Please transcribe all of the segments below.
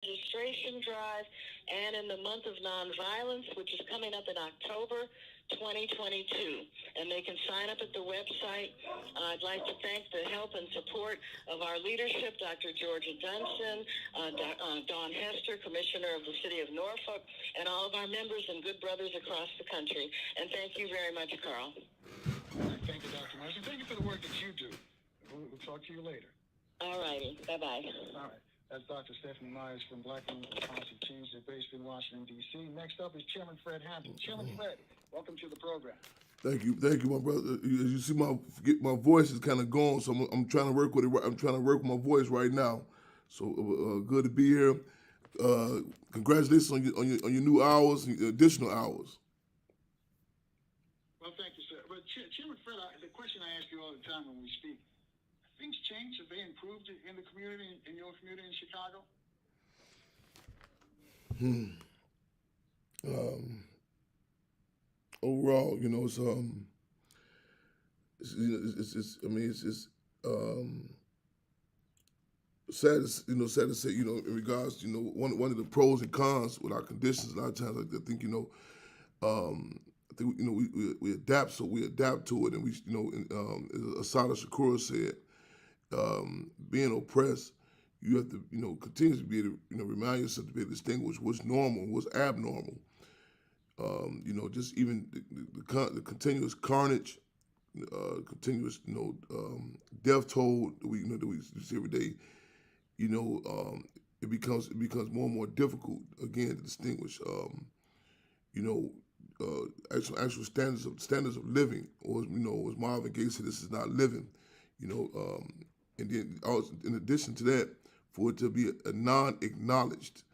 registration drive, and in the month of nonviolence, which is coming up in October 2022. And they can sign up at the website. I'd like to thank the help and support of our leadership, Dr. Georgia Dunston, Dawn Hester, Commissioner of the City of Norfolk, and all of our members and good brothers across the country. And thank you very much, Carl. Thank you, Dr. Mercer. Thank you for the work that you do. We'll talk to you later. All righty. Bye-bye. All right. That's Dr. Stephanie Myers from Black Women for Positive Change. They're based in Washington, D.C. Next up is Chairman Fred Hampton. Chairman Fred, welcome to the program. Thank you, my brother. As you see, my voice is kind of gone, so I'm trying to work with it. I'm trying to work with my voice right now. So good to be here. Congratulations on your new hours, additional hours. Well, thank you, sir. But Chairman Fred, the question I ask you all the time when we speak: have things changed? Have they improved in the community, in your community in Chicago? Overall, I mean, it's sad, sad to say, in regards, one of the pros and cons with our conditions. A lot of times, I think, I think, we adapt, so we adapt to it, and we, as Asada Shakur said, being oppressed, you have to, continuously be able to, remind yourself to be able to distinguish what's normal and what's abnormal. Just even the continuous carnage, continuous, death toll that we see every day. It becomes more and more difficult again to distinguish. You know, actual standards of living, or as Marvin Gaye said, this is not living. You know, and then also, in addition to that, for it to be a non-acknowledged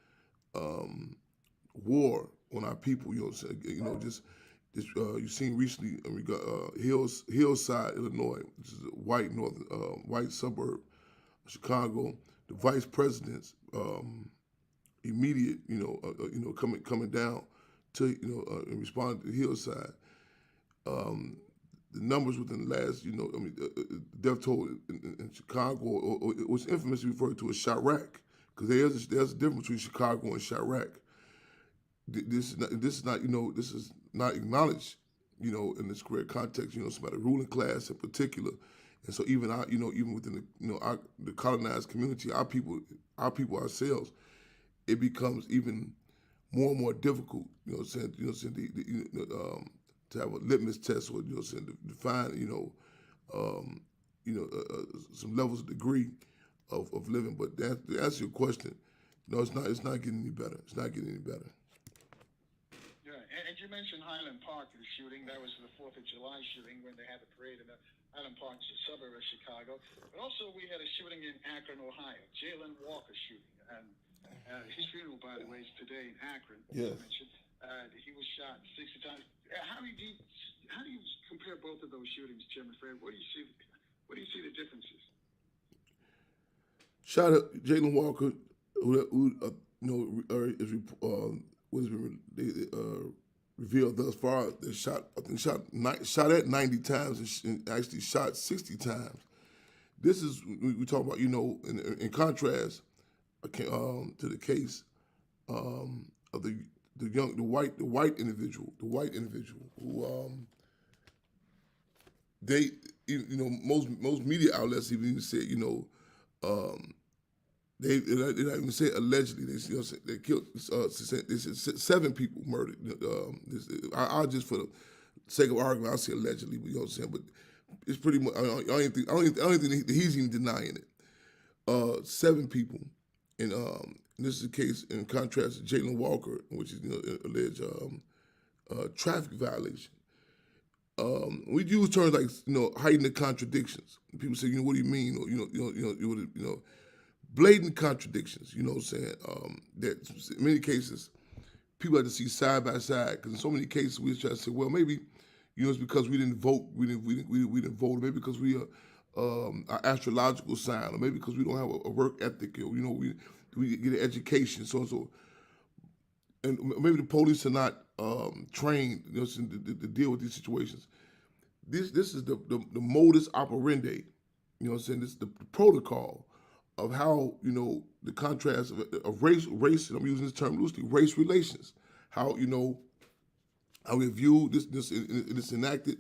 war on our people, just you've seen recently Hillside, Illinois, which is a white suburb of Chicago. The vice president's immediate, coming down to, in response to Hillside. The numbers within the last, death toll in Chicago, or it was infamously referred to as Chirac, because there's a difference between Chicago and Chirac. This is not acknowledged, in this correct context, some of the ruling class in particular. And so even even within the colonized community, our people ourselves, it becomes even more and more difficult, to have a litmus test, or to define, some levels of degree of living. But to answer your question, no, it's not getting any better. It's not getting any better. Yeah, and you mentioned Highland Park, the shooting. That was the 4th of July shooting when they had the parade in Highland Park, is a suburb of Chicago. But also we had a shooting in Akron, Ohio, Jalen Walker shooting. And his funeral, by the way, is today in Akron. Yes. He was shot 60 times. How do you compare both of those shootings, Chairman Fred? What do you see the differences? Shot at Jalen Walker, was revealed thus far. They shot at 90 times and actually shot 60 times. This is, we talk about, in contrast to the case of the white individual who they, most media outlets even said, they not even say allegedly. They killed. They said 7 people murdered. I'll just, for the sake of argument, I'll say allegedly. But you know what I'm saying. But it's pretty much. I don't even think he's even denying it. 7 people, and this is the case in contrast to Jalen Walker, which is alleged traffic violation. We use terms like heighten the contradictions. People say, what do you mean? Or blatant contradictions, what I'm saying? That in many cases, people have to see side by side, because in so many cases we try to say, well, maybe, it's because we didn't vote, we didn't vote, maybe because we are astrological sign, or maybe because we don't have a work ethic, or we get an education, so and so, and maybe the police are not trained, to deal with these situations. This is the modus operandi, this is the protocol of how the contrast of race. And I'm using this term loosely, race relations. How how we view this and it's enacted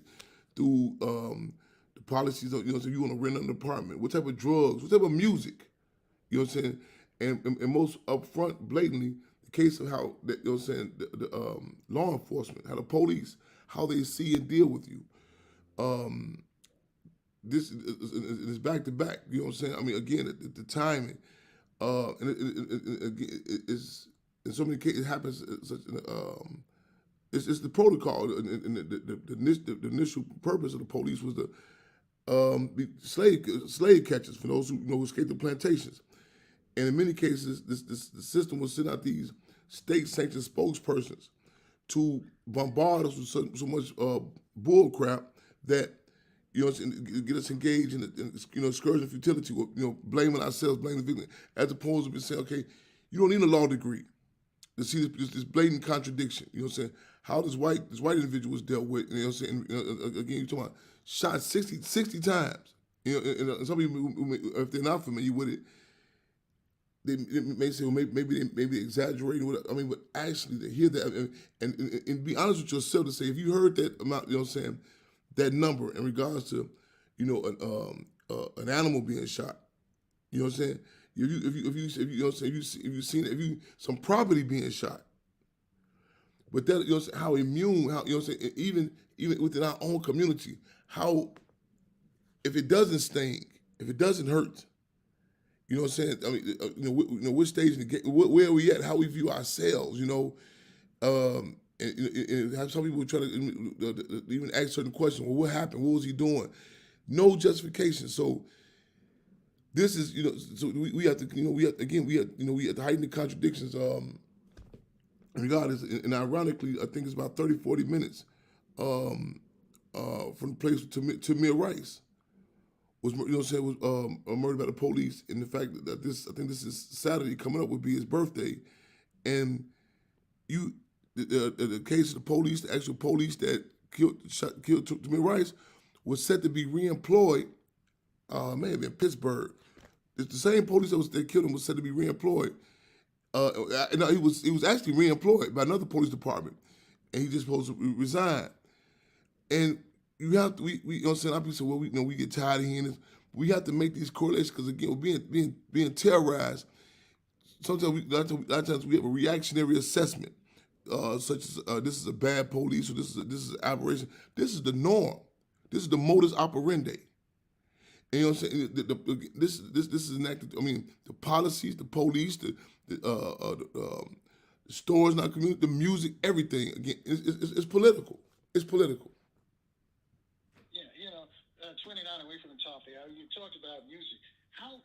through the policies of so you want to rent an apartment, what type of drugs, what type of music, you know what I'm saying, and most upfront, blatantly, the case of how that the law enforcement, how the police, how they see and deal with you. This is back to back. You know what I'm saying? I mean, again, the timing, and it's in so many cases it happens. It's the protocol, and the initial purpose of the police was to be slave catchers for those who escaped the plantations. And in many cases, the system will send out these state-sanctioned spokespersons to bombard us with so much bull crap that get us engaged in scourging futility, blaming ourselves, blaming the victim, as opposed to saying, okay, you don't need a law degree to see this blatant contradiction. You know what I'm saying? How this white individual was dealt with. You know what I'm saying? Again, you're talking about shot 60 times. And some people, if they're not familiar with it, they may say, well, maybe they exaggerating. I mean, but actually to hear that and be honest with yourself to say, if you heard that amount, you know what I'm saying, that number in regards to, an animal being shot, you know what I'm saying? If you seen some property being shot, but that how immune, how even within our own community, how if it doesn't sting, if it doesn't hurt, you know what I'm saying? I mean, what stage in the game, where are we at? How we view ourselves, and have some people try to even ask certain questions. Well, what happened? What was he doing? No justification. So this is, so we have to, we have to heighten the contradictions. Regardless, and ironically, I think it's about 30, 40 minutes from the place to Tamir Rice was, murdered by the police. And the fact that I think this is Saturday coming up would be his birthday, and the case of the police, the actual police that killed Tamir Rice, was set to be reemployed. May have been Pittsburgh. It's the same police that killed him was said to be reemployed. No, he was actually reemployed by another police department, and he just supposed to resign. And you have to, we you know what I'm saying? People say, well, we get tired of hearing this. We have to make these correlations because again, we're being terrorized. Sometimes a lot of times we have a reactionary assessment, such as this is a bad police or this is an aberration. This is the norm. This is the modus operandi. And you know what I'm saying? This is enacted. I mean, the policies, the police, the stores in our community, the music, everything. Again, it's political. It's political. Yeah, 29 away from the top there. You talked about music. How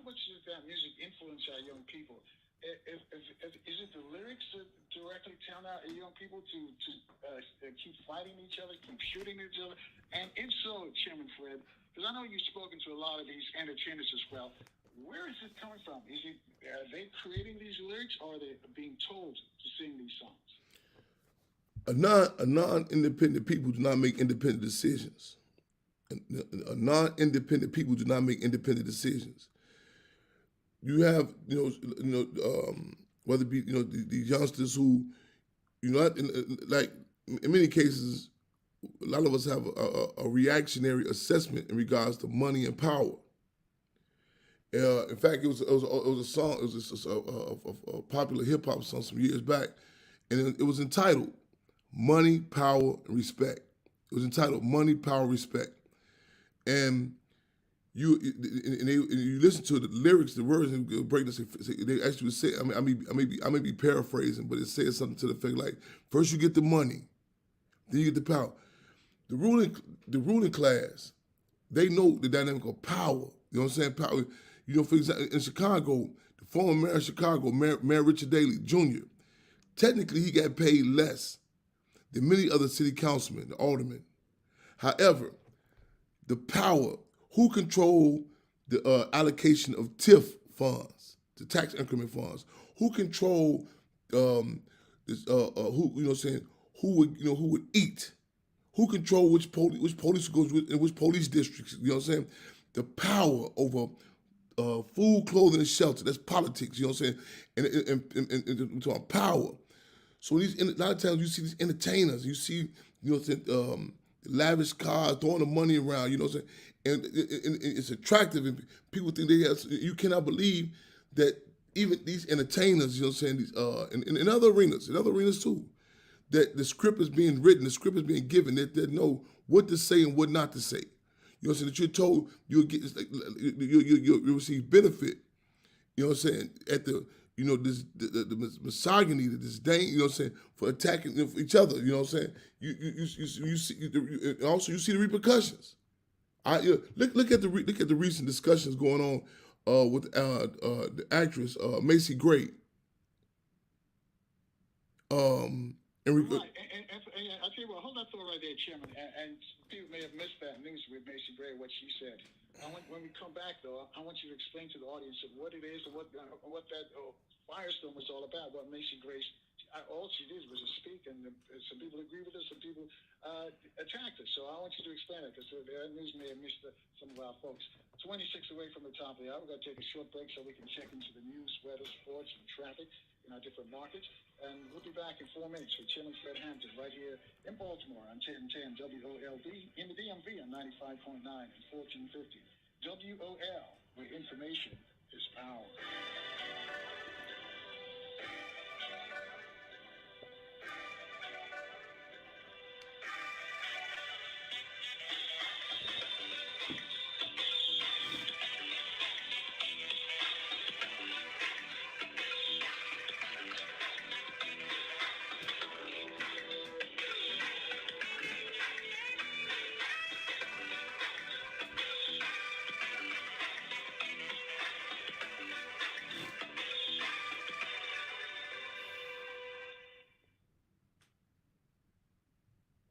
much does that music influence our young people? Is it the lyrics that directly tell our young people to keep fighting each other, keep shooting each other? And if so, Chairman Fred, because I know you've spoken to a lot of these entertainers as well, where is it coming from? Are they creating these lyrics, or are they being told to sing these songs? A non-independent people do not make independent decisions. A non-independent people do not make independent decisions. You have, whether it be, these youngsters who, like in many cases, a lot of us have a reactionary assessment in regards to money and power. In fact, it was a song, it was a popular hip hop song some years back, and it was entitled "Money, Power, and Respect." It was entitled "Money, Power, Respect," and you listen to the lyrics, the words, and break this. They actually say, I may be paraphrasing, but it says something to the effect like, first you get the money, then you get the power. The ruling class, they know the dynamic of power. You know what I'm saying? Power. For example, in Chicago, the former mayor of Chicago, Mayor Richard Daley Jr., technically he got paid less than many other city councilmen, the aldermen. However, the power, who control the allocation of TIF funds, the tax increment funds, who control who would eat, who control which police goes with and which police districts, you know what I'm saying? The power over food, clothing, and shelter. That's politics. You know what I'm saying? And we're talking power. So a lot of times you see these entertainers, you see, you know what I'm saying, lavish cars, throwing the money around, you know what I'm saying? And it's attractive, and people think they have, you cannot believe that even these entertainers, you know what I'm saying, these, in other arenas too, that the script is being written, the script is being given, that they know what to say and what not to say. You know what I'm saying? That you're told you'll get, you'll receive benefit, you know what I'm saying, at the, you know, the misogyny, the disdain, you know what I'm saying, for attacking each other, you know what I'm saying? You see, also you see the repercussions. Look at the recent discussions going on with the actress Macy Gray. Right, and I'll tell you what, hold that thought right there, Chairman, and people may have missed that news with Macy Gray, what she said. When we come back, though, I want you to explain to the audience what it is and what that firestorm was all about, what Macy Gray, all she did was speak, and some people agree with her, some people attacked her. So I want you to explain it, because the news may have missed some of our folks. 26 away from the top of the hour. We're going to take a short break so we can check into the news, weather, sports, and traffic in our different markets. And we'll be back in 4 minutes with Chairman Fred Hampton right here in Baltimore on 1010 WOLD, in the DMV on 95.9 and 1450. WOL, where information is power.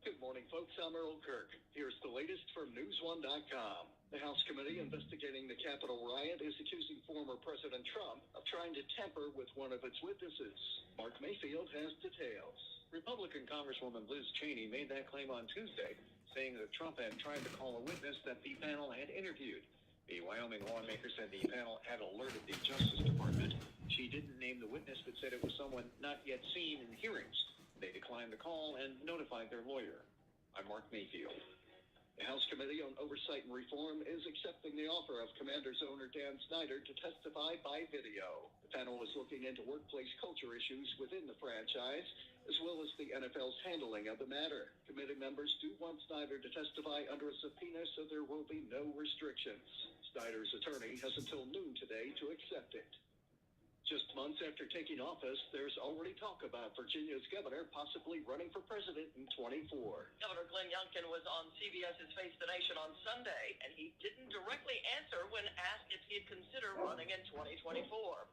Good morning, folks. I'm Earl Kirk. Here's the latest from NewsOne.com. The House committee investigating the Capitol riot is accusing former President Trump of trying to tamper with one of its witnesses. Mark Mayfield has details. Republican Congresswoman Liz Cheney made that claim on Tuesday, saying that Trump had tried to call a witness that the panel had interviewed. The Wyoming lawmaker said the panel had alerted the Justice Department. She didn't name the witness, but said it was someone not yet seen in hearings. They declined the call and notified their lawyer. I'm Mark Mayfield. The House Committee on Oversight and Reform is accepting the offer of Commanders owner Dan Snyder to testify by video. The panel is looking into workplace culture issues within the franchise, as well as the NFL's handling of the matter. Committee members do want Snyder to testify under a subpoena, so there will be no restrictions. Snyder's attorney has until noon today to accept it. Just months after taking office, there's already talk about Virginia's governor possibly running for president in 24. Governor Glenn Youngkin was on CBS's Face the Nation on Sunday, and he didn't directly answer when asked if he'd consider running in 2024.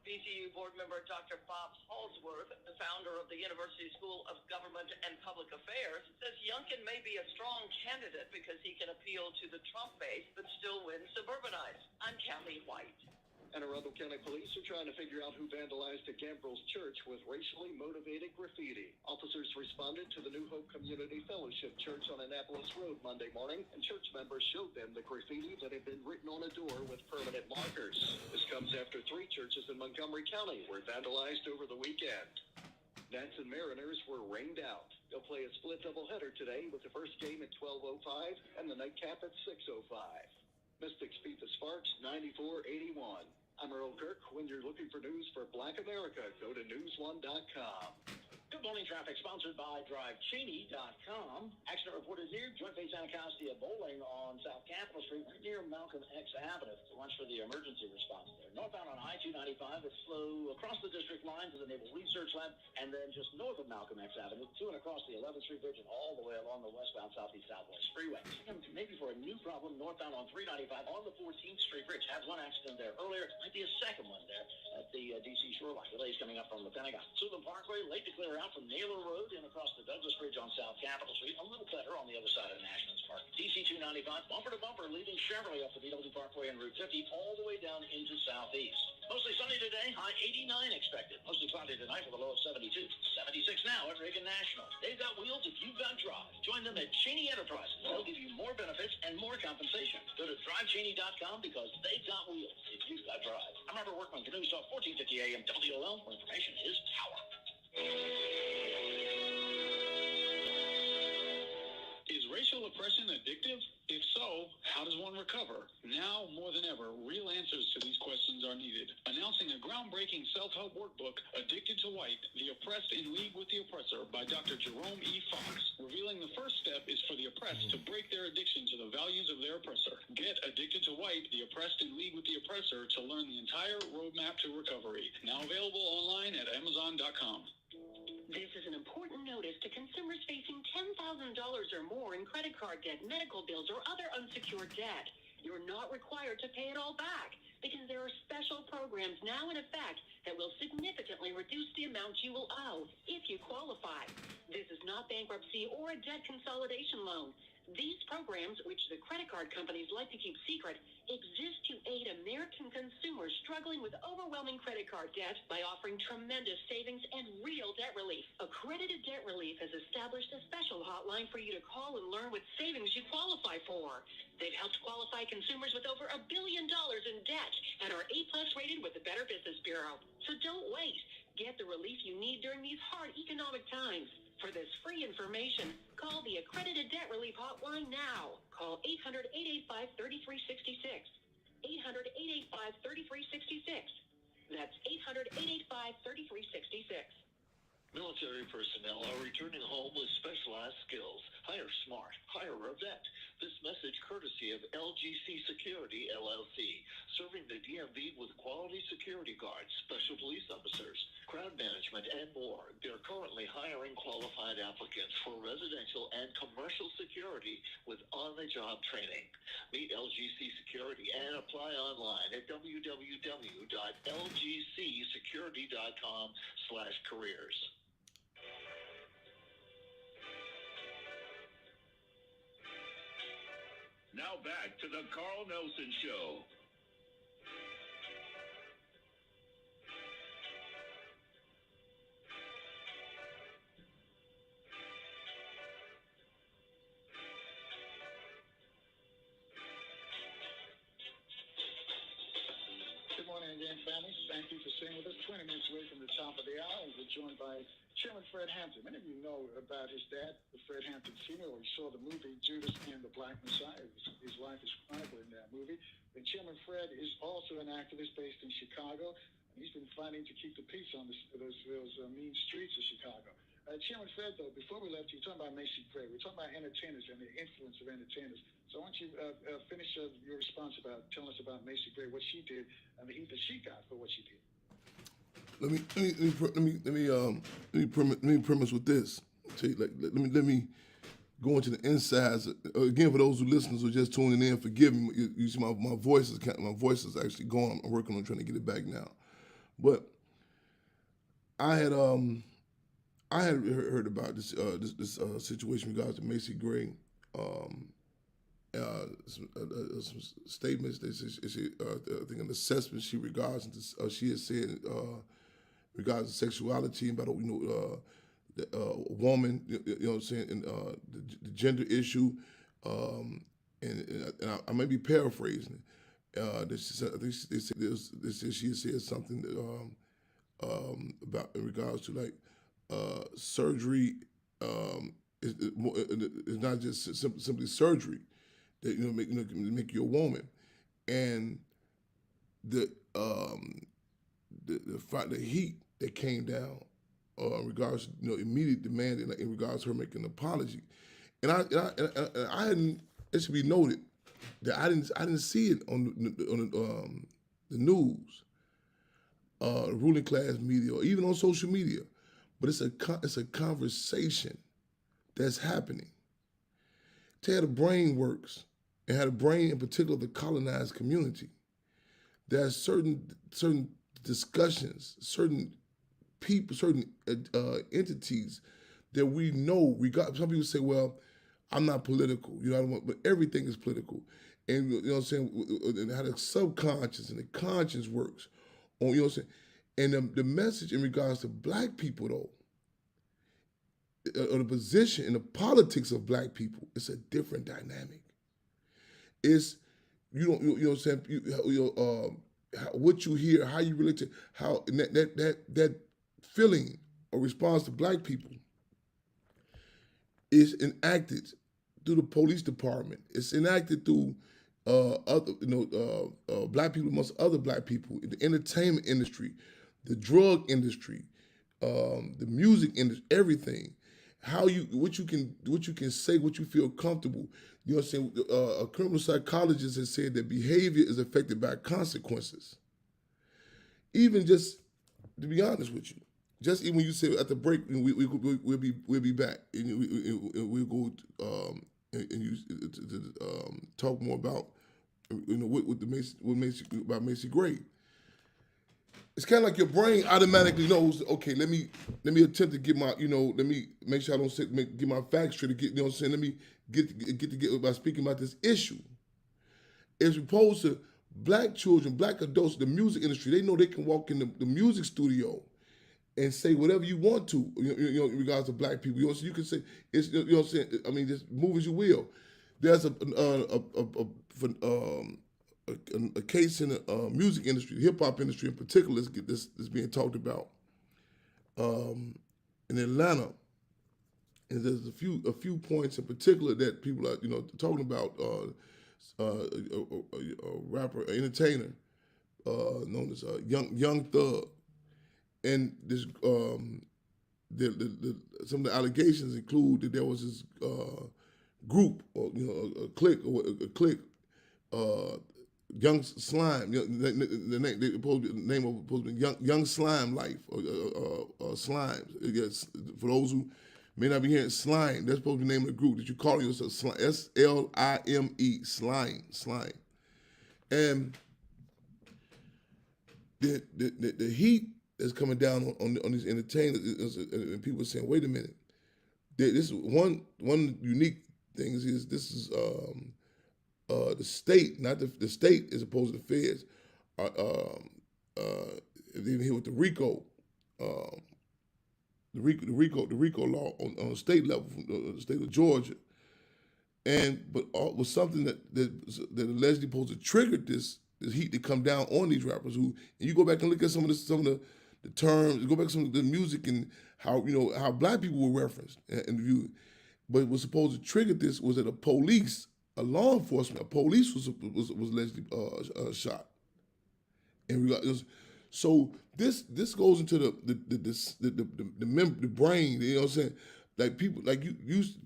VCU board member Dr. Bob Halsworth, the founder of the University School of Government and Public Affairs, says Youngkin may be a strong candidate because he can appeal to the Trump base but still win suburbanites. I'm Kathy White. Anne Arundel County Police are trying to figure out who vandalized a Gambrels church with racially motivated graffiti. Officers responded to the New Hope Community Fellowship Church on Annapolis Road Monday morning, and church members showed them the graffiti that had been written on a door with permanent markers. This comes after 3 churches in Montgomery County were vandalized over the weekend. Nats and Mariners were rained out. They'll play a split doubleheader today with the first game at 12:05 and the nightcap at 6:05. Mystics beat the Sparks 94-81. I'm Earl Kirk. When you're looking for news for Black America, go to newsone.com. Good morning, traffic sponsored by DriveCheney.com. Accident reported near Joint Base Anacostia Bowling on South Capitol Street, right near Malcolm X Avenue. Watch for the emergency response there. Northbound on I-295, it's slow across the district line to the Naval Research Lab, and then just north of Malcolm X Avenue, to and across the 11th Street Bridge, and all the way along the westbound Southeast Southwest Freeway. Maybe for a new problem northbound on 395 on the 14th Street Bridge. Had one accident there earlier. Might be a second one there at the D.C. shoreline. Delays coming up from the Pentagon. Suitland Parkway, late to clear out from Naylor Road and across the Douglas Bridge on South Capitol Street. A little better on the other side of Nationals Park. DC 295, bumper to bumper, leaving Chevrolet up the BW Parkway and Route 50 all the way down into Southeast. Mostly sunny today, high 89 expected. Mostly cloudy tonight with a low of 72. 76 now at Reagan National. They've got wheels if you've got drive. Join them at Cheney Enterprises. They'll give you more benefits and more compensation. Go to drivecheney.com because they've got wheels if you've got drive. I'm Robert Workman, Canoe Talk, 1450 AM WOL, where information is power. Is racial oppression addictive? If so, how does one recover? Now, more than ever, real answers to these questions are needed. Announcing a groundbreaking self-help workbook, Addicted to White, The Oppressed in League with the Oppressor by Dr. Jerome E. Fox, revealing the first step is for the oppressed to break their addiction to the values of their oppressor. Get Addicted to White, The Oppressed in League with the Oppressor to learn the entire roadmap to recovery. Now available online at Amazon.com. This is an important notice to consumers facing $10,000 or more in credit card debt, medical bills, or other unsecured debt. You're not required to pay it all back because there are special programs now in effect that will significantly reduce the amount you will owe if you qualify. This is not bankruptcy or a debt consolidation loan. These programs, which the credit card companies like to keep secret, exist to aid American consumers struggling with overwhelming credit card debt by offering tremendous savings and real debt relief. Accredited Debt Relief has established a special hotline for you to call and learn what savings you qualify for. They've helped qualify consumers with over $1 billion in debt and are A+ rated with the Better Business Bureau. So don't wait. Get the relief you need during these hard economic times. For this free information, call the Accredited Debt Relief Hotline now. Call 800-885-3366. 800-885-3366. That's 800-885-3366. Military personnel are returning home with specialized skills. Hire smart, hire a vet. This message courtesy of LGC Security, LLC, serving the DMV with quality security guards, special police officers, crowd management, and more. They're currently hiring qualified applicants for residential and commercial security with on-the-job training. Meet LGC Security and apply online at www.lgcsecurity.com/careers. Now back to the Carl Nelson Show. Good morning again, family. Thank you for staying with us. 20 minutes away from the top of the hour, we're joined by Chairman Fred Hampton. Many of you know about his dad, Fred Hampton Sr. We saw the movie Judas and the Black Messiah. His life is chronicled in that movie. And Chairman Fred is also an activist based in Chicago. And he's been fighting to keep the peace on those mean streets of Chicago. Chairman Fred, though, before we left, you were talking about Macy Gray. We're talking about entertainers and the influence of entertainers. So I want you to finish your response about telling us about Macy Gray, what she did, and the heat that she got for what she did. Let me premise with this. Let me go into the insides again for those who listeners who are just tuning in. Forgive me. You see, my voice is actually going. I'm working on trying to get it back now. But I had heard about this situation in regards to Macy Gray. Some statements. I think an assessment she had said. Regards to sexuality, about a woman, you know what I'm saying, and the gender issue, and I may be paraphrasing it. I think she said something about in regards to like surgery. It's not just simply surgery that make you a woman, and the heat that came down in regards to immediate demand in regards to her making an apology, and I hadn't. It should be noted that I didn't see it on the news, ruling class media, or even on social media, but it's a conversation that's happening. To how the brain works, and how the brain, in particular, the colonized community, there's certain discussions, certain people, certain entities that we know. Some people say, "Well, I'm not political," I don't want, but everything is political, and you know what I'm saying. And how the subconscious and the conscience works, on what I'm saying. And the message in regards to black people, though, or the position in the politics of black people, it's a different dynamic. It's you know what I'm saying. What you hear, how you relate to how that feeling or response to black people is enacted through the police department. It's enacted through other black people amongst other black people in the entertainment industry, the drug industry, the music industry, everything. How you what you can say, what you feel comfortable. You know what I'm saying? A criminal psychologist has said that behavior is affected by consequences. Even just to be honest with you, just even when you say at the break, we'll be back and we'll go and you talk more about what Macy Gray. It's kind of like your brain automatically knows. Okay, let me attempt to get my let me make sure I don't get my facts straight to get what I'm saying. Let me get by speaking about this issue. As opposed to black children, black adults, the music industry, they know they can walk in the music studio and say whatever you want to, in regards to black people. So you can say it's, what I'm saying. I mean, just move as you will. There's a case in the music industry, the hip hop industry in particular, this being talked about in Atlanta. And there's a few points in particular that people are talking about. A rapper, an entertainer known as Young Thug, and this some of the allegations include that there was this group or a clique, Young Slime. The name of supposed to be Young Slime Life or Slimes. Yes, for those who may not be hearing Slime, that's supposed to be the name of the group that you call yourself. SLIME, Slime. And the heat that's coming down on these entertainers, and people are saying, wait a minute, this is one unique thing is this is the state, not the state as opposed to the feds, even here with the RICO. The RICO law on the state level, from the state of Georgia, but was something that allegedly supposed to trigger this heat to come down on these rappers. And you go back and look at some of the terms, go back to some of the music and how black people were referenced and viewed. But what was supposed to trigger this was that a law enforcement, police was allegedly shot. So this goes into the brain. You know what I'm saying? Like people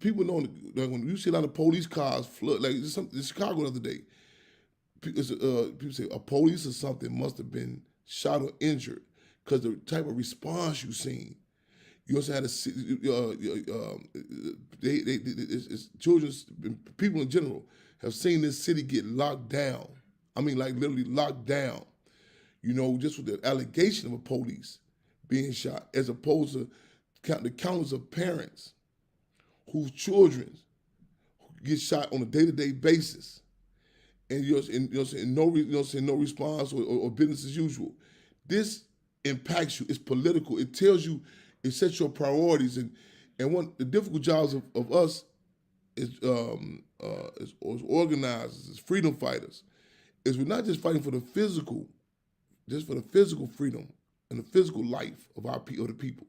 people know when you see a lot of police cars flood. Like in Chicago the other day, people say a police or something must have been shot or injured because the type of response you seen. You also had children, people in general have seen this city get locked down. I mean, like literally locked down. Just with the allegation of a police being shot, as opposed to the countless of parents whose children get shot on a day-to-day basis, and no response or business as usual. This impacts you. It's political. It tells you. It sets your priorities, and one the difficult jobs of us as organizers, as freedom fighters, is we're not just fighting for the physical. Just for the physical freedom and the physical life of the people.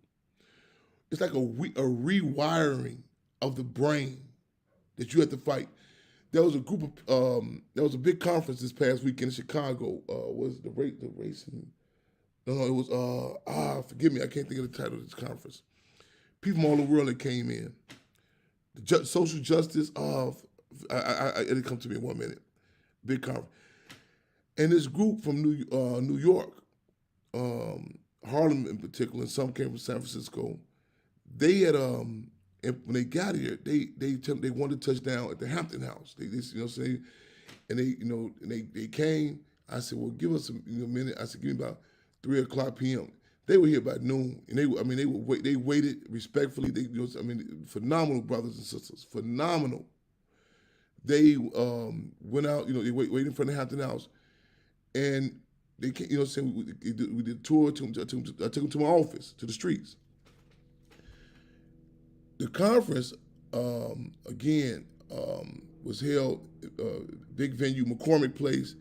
It's like a rewiring of the brain that you have to fight. There was a group of there was a big conference this past weekend in Chicago. Was the racing? No, it was forgive me, I can't think of the title of this conference. People from all over the world that came in. The social justice it'll come to me in 1 minute. Big conference. And this group from New York, Harlem in particular, and some came from San Francisco. They had when they got here, they wanted to touch down at the Hampton house. They and they came. I said, well, give us a minute. I said, give me about 3:00 p.m. They were here by noon, and they waited respectfully. Phenomenal brothers and sisters, phenomenal. They went out, they waited in front of the Hampton house. And they can't, you know what I'm saying? We did a tour. I took them to my office, to the streets. The conference, again, was held, big venue, McCormick Place,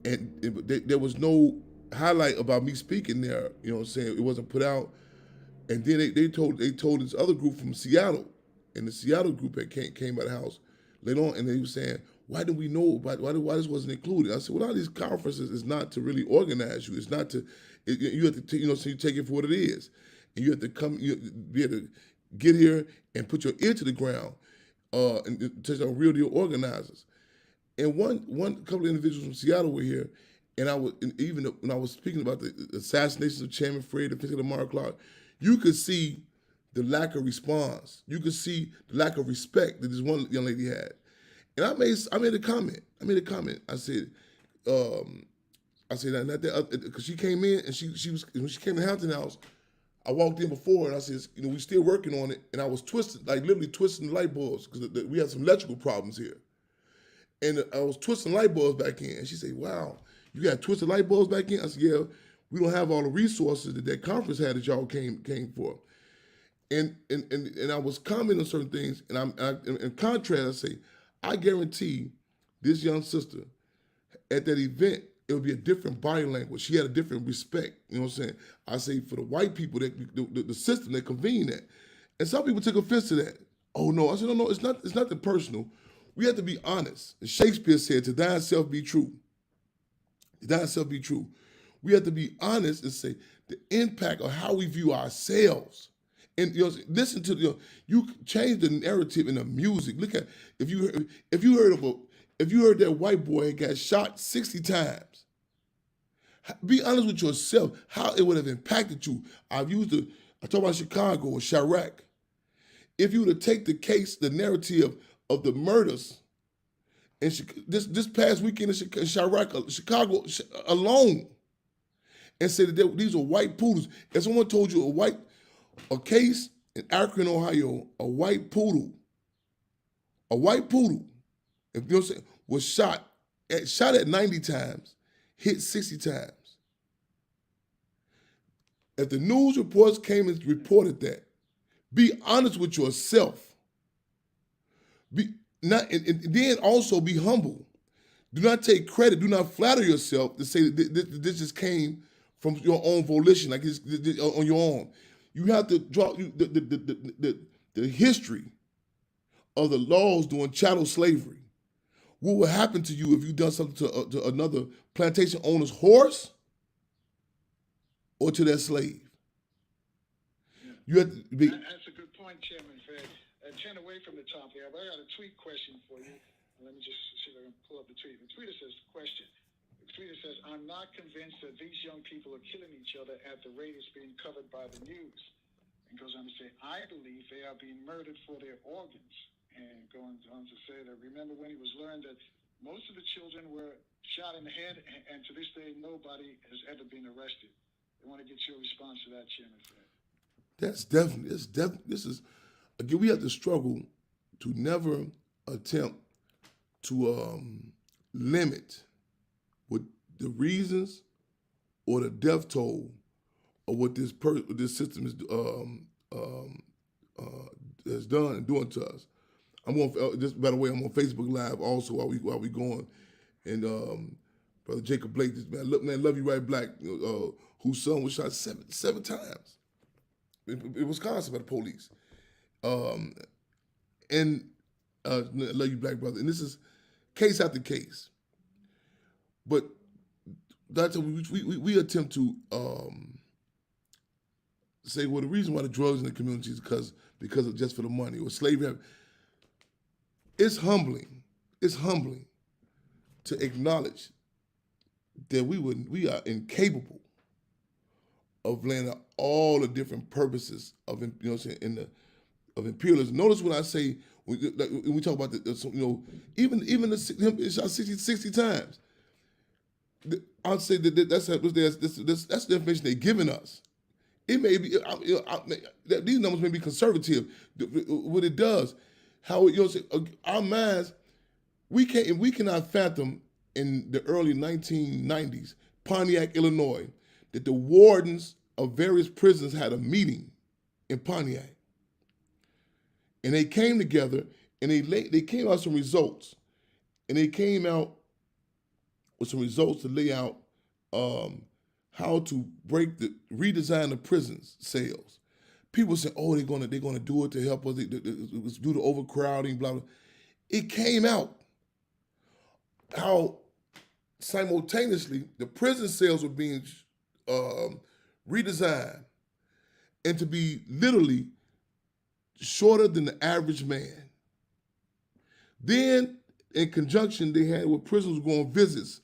and there was no highlight about me speaking there. You know what I'm saying? It wasn't put out. And then they told this other group from Seattle, and the Seattle group that came by the house later on, and they were saying, why didn't we know about why this wasn't included? I said, well, all these conferences is not to really organize you. It's not to you have to you know, so you take it for what it is, and you have to be able to get here and put your ear to the ground, and touch on real deal organizers. And one couple of individuals from Seattle were here, and even when I was speaking about the assassinations of Chairman Fred, the physical of Mark Clark, you could see the lack of response. You could see the lack of respect that this one young lady had. And I made a comment. I said, because she came in and she was when she came to Hampton House, I walked in before and I said, you know, we still working on it, and I was literally twisting the light bulbs because we had some electrical problems here. And I was twisting light bulbs back in. And she said, wow, you got twisted light bulbs back in? I said, yeah, we don't have all the resources that conference had that y'all came for. And I was commenting on certain things, and in contrast, I say, I guarantee this young sister at that event, it would be a different body language. She had a different respect. You know what I'm saying? I say for the white people, that the system that convened that. And some people took offense to that. Oh no, I said, no, it's nothing personal. We have to be honest. As Shakespeare said, to thine self be true. To thine self be true. We have to be honest and say the impact of how we view ourselves. And you know, listen to you change the narrative in the music. Look at if you heard that white boy got shot 60 times. Be honest with yourself how it would have impacted you. I talk about Chicago or Chirac. If you were to take the narrative of the murders, and this past weekend in Chicago alone, and say that these are white poodles. If someone told you a case in Akron, Ohio, a white poodle, if you know what I'm saying, was shot at 90 times, hit 60 times. If the news reports came and reported that, be honest with yourself. And then also be humble. Do not take credit. Do not flatter yourself to say that this just came from your own volition, like it's on your own. You have to draw the history of the laws during chattel slavery. What would happen to you if you done something to another plantation owner's horse or to their slave? You have to be. That's a good point, Chairman Fred. 10 away from the top here, but I got a tweet question for you. Let me just see if I can pull up the tweet. The tweeter says, question. The tweeter says, I'm not convinced that these young people are killing each other at the rate it's being covered by the news. And goes on to say, I believe they are being murdered for their organs. And going on to say that, remember when it was learned that most of the children were shot in the head, and to this day, nobody has ever been arrested. I want to get your response to that, Chairman Fred. This is, again, we have to struggle to never attempt to limit what the reasons or the death toll of what this system has done and doing to us. I'm on. Just by the way, I'm on Facebook Live also while we going, and Brother Jacob Blake, this man, love you right black, whose son was shot seven times in Wisconsin by the police. And love you, black brother. And this is case after case. But that's we attempt to say, well, the reason why the drugs in the community is because of just for the money or slavery. It's humbling. It's humbling to acknowledge that we are incapable of laying out all the different purposes of, you know what I'm saying, of imperialism. Notice when I say, when we talk about even him shot 60 times, I'd say that's the information they're giving us. It may be, these numbers may be conservative. What it does, how our minds, we cannot fathom in the early 1990s Pontiac, Illinois, that the wardens of various prisons had a meeting in Pontiac. And they came together and they came out with some results. And they came out with some results to lay out how to redesign the prisons cells. People say, "Oh, they're gonna do it to help us do the overcrowding." Blah blah. It came out how simultaneously the prison cells were being redesigned and to be literally shorter than the average man. Then, in conjunction, they had where prisoners go on visits.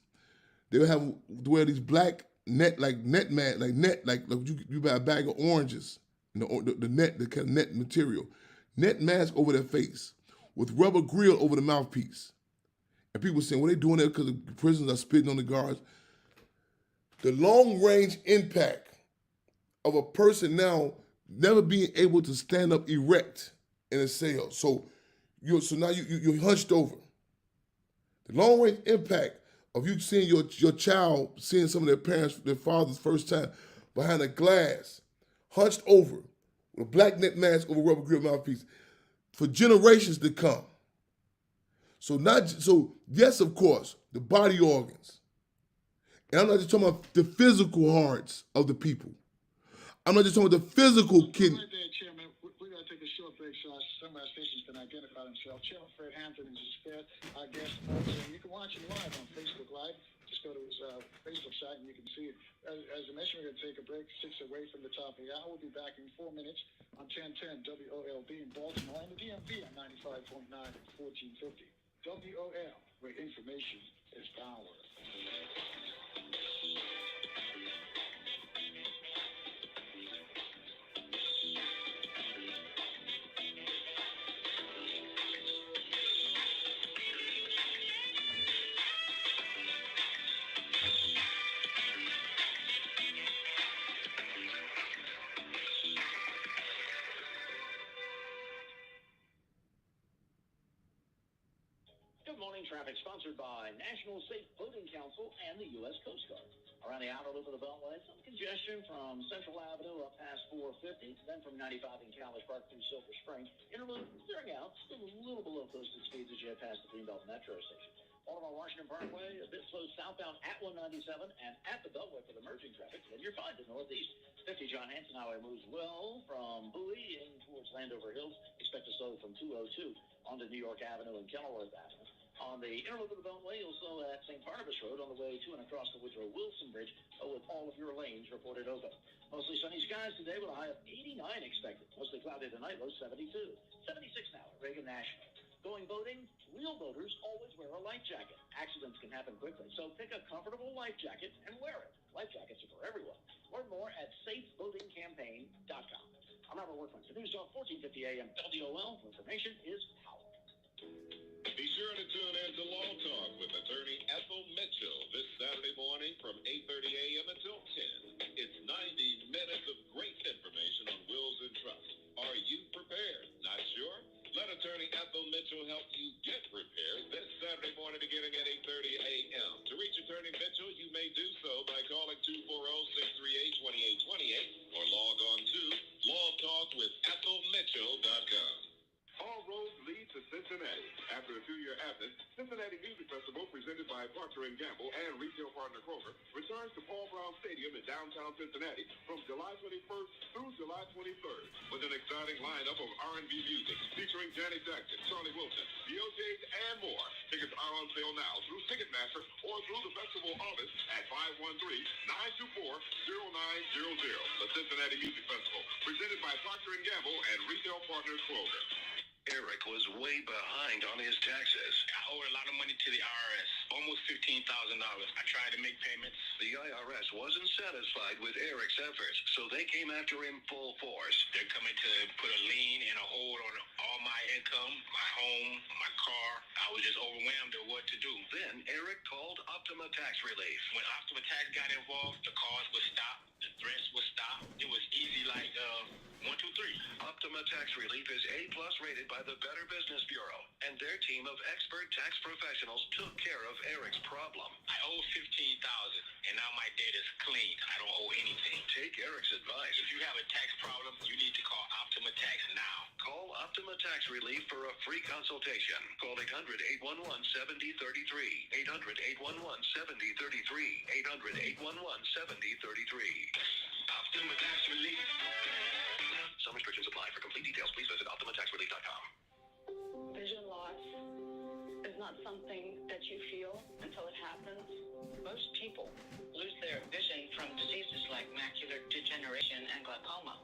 They would have to wear these black net you buy a bag of oranges, the net, the kind of net material, net mask over their face with rubber grill over the mouthpiece. And people saying, well, they're doing that because the prisoners are spitting on the guards. The long-range impact of a person now never being able to stand up erect in a cell. So now you're hunched over. The long-range impact of you seeing your child, seeing some of their parents, their fathers first time behind a glass, hunched over with a black net mask over rubber grill mouthpiece for generations to come. So yes, of course, the body organs. And I'm not just talking about the physical hearts of the people. I'm not just talking about the physical kidney. Right there, Chairman. We're going to take a short break so some of our stations can identify themselves. Chairman Fred Hampton is our guest. And you can watch him live on Facebook Live. Just go to his Facebook site and you can see it. As I mentioned, we're going to take a break 6 away from the top of the hour. We'll be back in 4 minutes on 1010 WOLB in Baltimore and the DMV on 95.9 and 1450. WOL, where information is power. Good morning, traffic sponsored by National Safe Boating Council and the U.S. Coast Guard. Around the outer loop of the Beltway, some congestion from Central Avenue up past 450, then from 95 in College Park through Silver Spring. Interloop clearing out, still a little below coastal speeds as you head past the Greenbelt Metro Station. Baltimore Washington Parkway, a bit slow southbound at 197 and at the Beltway for the merging traffic. Then you're fine to northeast. 50 John Hanson Highway moves well from Bowie in towards Landover Hills. Expect to slow from 202 onto New York Avenue and Kenilworth Avenue. On the interloop of the Beltway, you'll slow at St. Barnabas Road on the way to and across the Woodrow Wilson Bridge, with all of your lanes reported open. Mostly sunny skies today with a high of 89 expected. Mostly cloudy tonight, low 72. 76 now at Reagan National. Going boating, real boaters always wear a life jacket. Accidents can happen quickly, so pick a comfortable life jacket and wear it. Life jackets are for everyone. Learn more at safeboatingcampaign.com. I'm Robert Workman for News Talk 1450 AM WOL. Information is power. Be sure to tune in to Law Talk with attorney Ethel Mitchell this Saturday morning from 8:30 a.m. until 10. It's 90 minutes of great information on wills and trusts. Are you prepared? Not sure? Let attorney Ethel Mitchell help you get prepared this Saturday morning beginning at 8:30 a.m. To reach attorney Mitchell, you may do so by calling 240-638-2828 or log on to lawtalkwithethelmitchell.com. All roads lead to Cincinnati. After a 2-year absence, Cincinnati Music Festival, presented by Procter & Gamble and retail partner Kroger, returns to Paul Brown Stadium in downtown Cincinnati from July 21st through July 23rd with an exciting lineup of R&B music featuring Janet Jackson, Charlie Wilson, the OJs, and more. Tickets are on sale now through Ticketmaster or through the festival office at 513-924-0900. The Cincinnati Music Festival, presented by Procter & Gamble and retail partner Kroger. Eric was way behind on his taxes. I owe a lot of money to the IRS, almost $15,000. I tried to make payments. The IRS wasn't satisfied with Eric's efforts, so they came after him full force. They're coming to put a lien and a hold on all my income, my home, my car. I was just overwhelmed at what to do. Then Eric called Optima Tax Relief. When Optima Tax got involved, the calls would stop, the threats would stop. It was easy like 1, 2, 3. Optima Optima Tax Relief is A-plus rated by the Better Business Bureau, and their team of expert tax professionals took care of Eric's problem. I owe $15,000, and now my debt is clean. I don't owe anything. Take Eric's advice. If you have a tax problem, you need to call Optima Tax now. Call Optima Tax Relief for a free consultation. Call 800-811-7033. 800-811-7033. 800-811-7033. Optima Tax Relief. Some restrictions apply. For complete details, please visit OptimaTaxRelief.com. Vision loss is not something that you feel until it happens. Most people lose their vision from diseases like macular degeneration and glaucoma.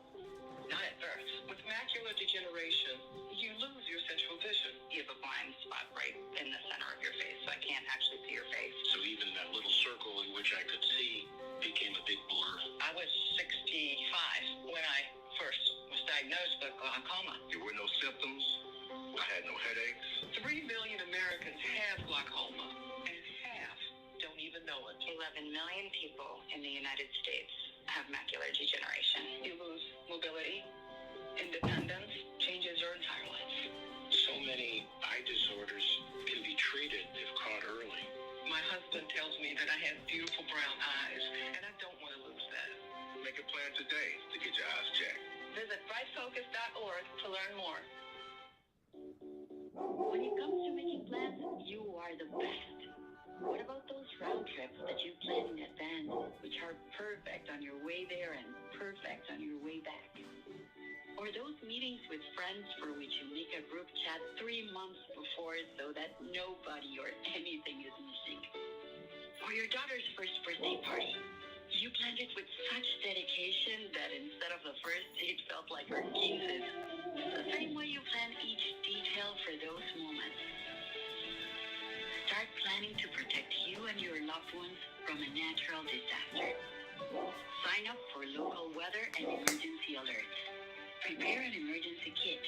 Not at birth. With macular degeneration, you lose your central vision. You have a blind spot right in the center of your face, so I can't actually see your face. So even that little circle in which I could see became a big blur. I was 65 when I first was diagnosed with glaucoma. There were no symptoms. I had no headaches. 3 million Americans have glaucoma, and half don't even know it. 11 million people in the United States have macular degeneration. You lose mobility, independence, changes your entire life. So many eye disorders can be treated if caught early. My husband tells me that I have beautiful brown eyes, and I don't want to lose that. Make a plan today to get your eyes checked. Visit brightfocus.org to learn more. When it comes to making plans, you are the best. What about those round trips that you plan in advance, which are perfect on your way there and perfect on your way back? Or those meetings with friends for which you make a group chat 3 months before so that nobody or anything is missing? Or your daughter's first birthday party. You planned it with such dedication that instead of the first date felt like her kingses. The same way you plan each detail for those moments. Start planning to protect you and your loved ones from a natural disaster. Sign up for local weather and emergency alerts. Prepare an emergency kit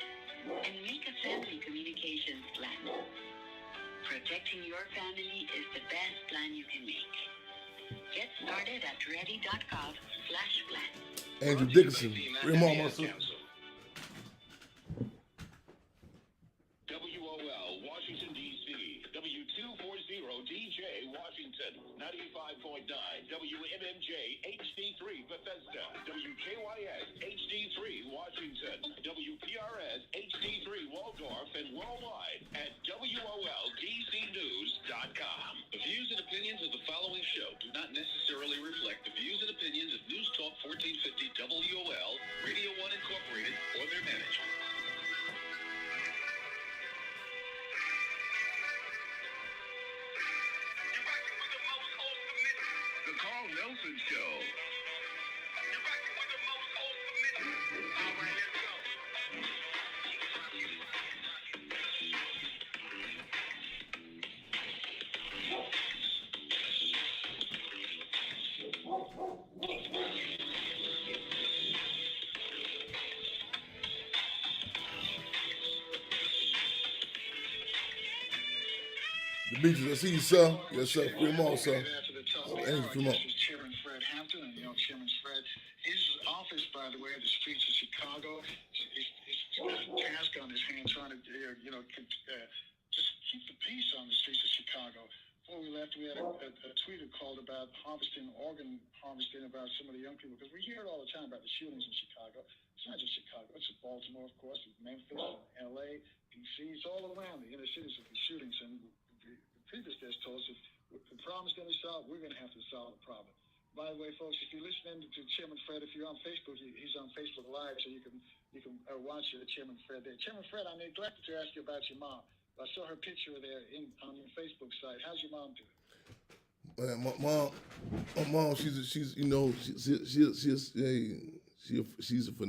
and make a family communications plan. Protecting your family is the best plan you can make. Get started at ready.gov/plan. Andrew Dickinson, Raymond Muscle. WOL, Washington, D.C. W240DJ, Washington. 95.9 WMMJ HD3 Bethesda, WKYS HD3 Washington, WPRS HD3 Waldorf, and worldwide at WOLDCnews.com. The views and opinions of the following show do not necessarily reflect the views and opinions of News Talk 1450 WOL, Radio 1 Incorporated, or their management. The Carl Nelson Show. All right, let's go. Demetrius, I see you, sir. Yes, sir. Fremont, sir. After the top Andrew hour, Fremont. this is Chairman Fred Hampton, and Chairman Fred, his office, by the way, the streets of Chicago, he's got a task on his hand trying to, just keep the peace on the streets of Chicago. Before we left, we had a tweeter called about organ harvesting about some of the young people, because we hear it all the time about the shootings in Chicago. It's not just Chicago. It's Baltimore, of course. It's Memphis, L.A., D.C. It's all around the inner cities of the shootings. And the previous guest told us if the problem's going to be solved, we're going to have to solve the problem. By the way, folks, if you're listening to Chairman Fred, if you're on Facebook, he's on Facebook Live, so you can watch Chairman Fred there. Chairman Fred, I neglected to ask you about your mom. I saw her picture there on your Facebook site. How's your mom doing? My mom, she's a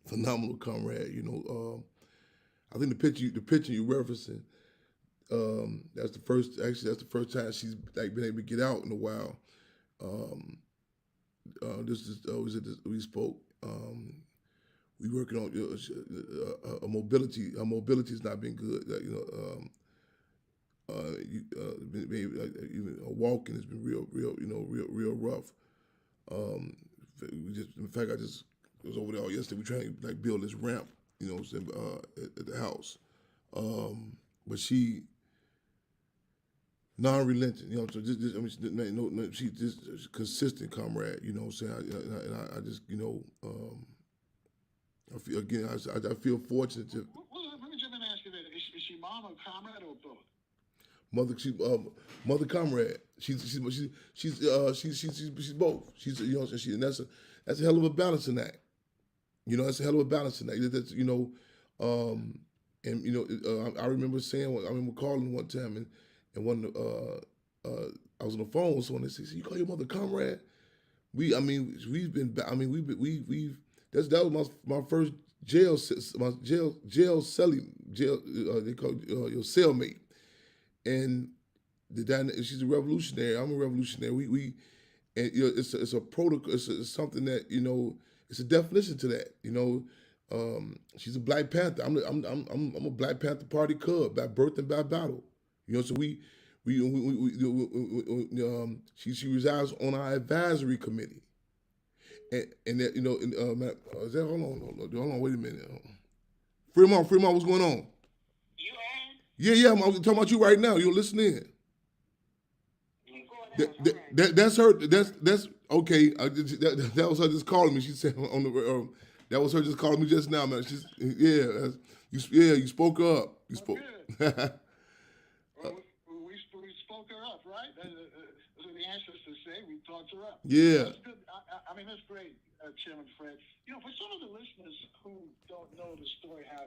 phenomenal comrade. I think the picture you're referencing, that's the first time she's been able to get out in a while. We spoke. We working on a mobility. Her mobility has not been good. Walking has been real rough. In fact, I just was over there yesterday. We trying to like build this ramp, you know, what I'm saying, at the house. But she non-relenting, you know. So I mean, she's just consistent comrade, you know. What I'm saying, I just, you know, I feel again. I feel fortunate to. Well, let me jump in and ask you that: is she mom or comrade or both? Mother comrade. She's both. She's, you know, and that's a hell of a balancing act. You know, that's a hell of a balancing act. That's, you know, and you know, I remember saying, I remember calling one time, and one I was on the phone with someone. They said, "You call your mother comrade?" We've been. That was my first jail cellie, they call it, your cellmate, and she's a revolutionary. I'm a revolutionary. And you know, it's a protocol. It's something that, you know, it's a definition to that. You know, she's a Black Panther. I'm a Black Panther Party cub by birth and by battle. You know, so she resides on our advisory committee. And that, you know, is that, hold on, wait a minute. Fremont, what's going on? You on? Yeah, I'm talking about you right now. You're listening. That's her. That's okay. That was her just calling me. She said on the that was her just calling me just now, man. She's you spoke up. You spoke. Well, we spoke her up, right? Those are the answers to say. We talked her up. Yeah. That's good. I mean, that's great, Chairman Fred. You know, for some of the listeners who don't know the story, how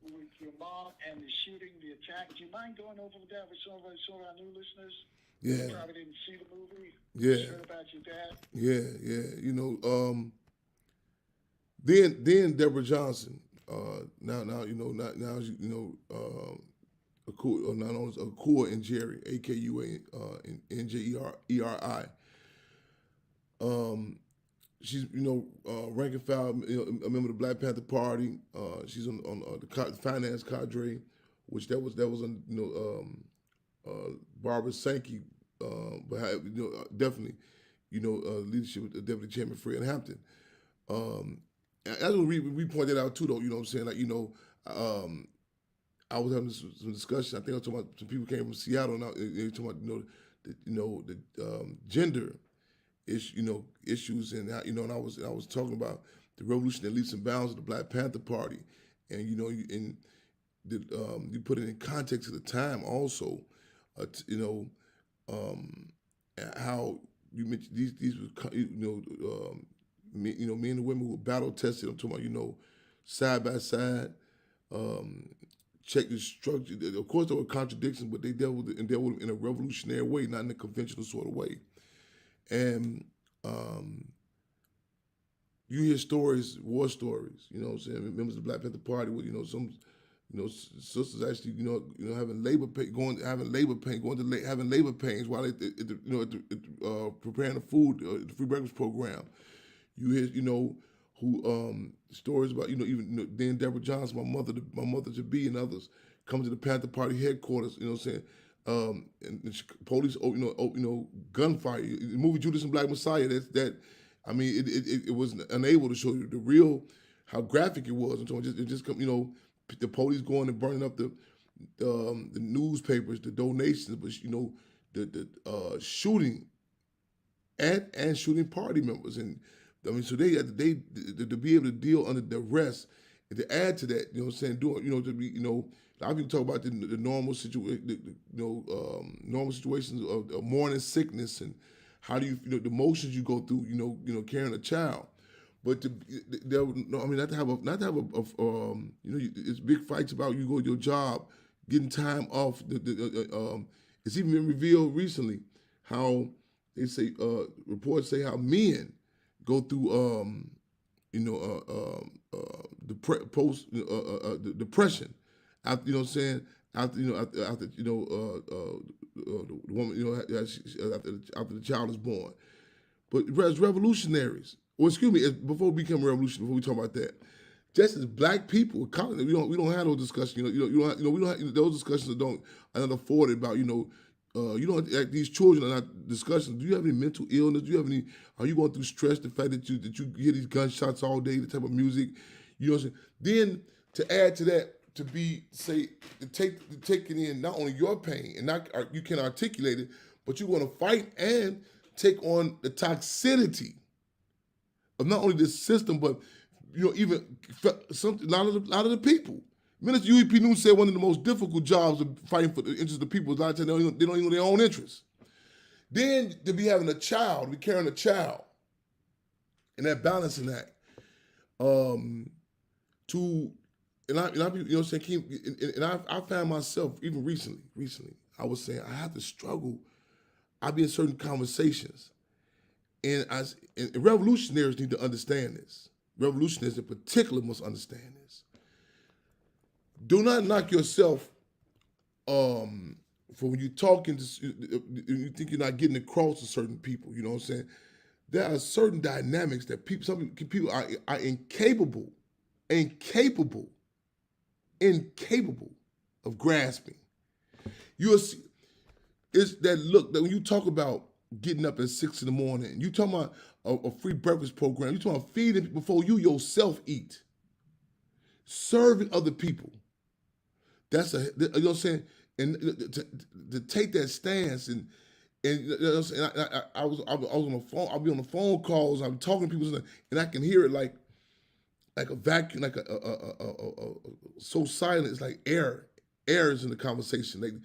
with your mom and the shooting, the attack, do you mind going over that with some of our new listeners? Yeah. Who probably didn't see the movie. Yeah. Heard about your dad. Yeah. You know, then Deborah Johnson. Now you know, now you know, Akua, not known as Akua and Jerry, AKUA and NJERI. She's, you know, rank and file, you know, a member of the Black Panther Party. She's on the finance cadre, which that was on, you know, Barbara Sankey, but you know, definitely, you know, leadership with Deputy Chairman Fred Hampton. That's what we pointed out too, though. You know what I'm saying? Like, you know, I was having some discussion. I think I was talking about some people came from Seattle, and they were talking about, the gender issues, and how, you know, and I was talking about the revolution that leaps and bounds of the Black Panther Party, and you know, you put it in context of the time also, you know, how you mentioned these were, you know, men and women who were battle tested. I'm talking about, you know, side by side. Check the structure. Of course, there were contradictions, but they dealt with it in a revolutionary way, not in a conventional sort of way. And you hear stories, war stories. You know what I'm saying? Members of the Black Panther Party, with, you know, some, you know, sisters actually, you know, having labor pains while preparing the food, the free breakfast program. You hear, you know, who stories about, you know, even, you know, then Deborah Johnson, my mother to be, and others come to the Panther Party headquarters. You know what I'm saying? And police, you know, gunfire. The movie Judas and Black Messiah. I mean, it was unable to show you the real, how graphic it was. And so it just come, you know, the police going and burning up the newspapers, the donations, but, you know, the shooting and shooting party members. And I mean, so they to be able to deal under duress, and to add to that, you know what I'm saying, doing, you know, to be, you know, a lot of people talk about the normal situation, normal situations of mourning sickness, and how do you know, the emotions you go through, you know, carrying a child. But not to have you know, it's big fights about you go to your job, getting time off. It's even been revealed recently how they say reports say how men go through depression after, you know what I'm saying, after the woman, you know, after the child is born. But as revolutionaries, or excuse me, before we become revolutionary, before we talk about that, just as Black people, we don't have those discussions. We don't have those discussions that are not afforded about, you know, like these children are not discussing. Do you have any mental illness? Do you have any? Are you going through stress? The fact that you hear these gunshots all day, the type of music, you know what I'm saying? Then to add to that, to take it in not only your pain and not you can articulate it, but you're going to fight and take on the toxicity of not only this system, but even a lot of the people. Minister UEP News said one of the most difficult jobs of fighting for the interests of the people is a lot of times they don't even know their own interests. Then to be having a child, to be carrying a child, and that balancing act, I found myself even recently, I was saying I have to struggle. I be in certain conversations, and revolutionaries need to understand this. Revolutionaries in particular must understand this. Do not knock yourself for when you're talking to, you think you're not getting across to certain people. You know what I'm saying? There are certain dynamics that some people are incapable of grasping. It's that look that when you talk about getting up at 6 a.m, you talking about a free breakfast program, you talking about feeding before you yourself eat, serving other people. That's you know what I'm saying, and to take that stance and you know what I'm saying, I was on the phone. I'll be on the phone calls. I'm talking to people, and I can hear it like a vacuum, like a so silent. It's like air is in the conversation. And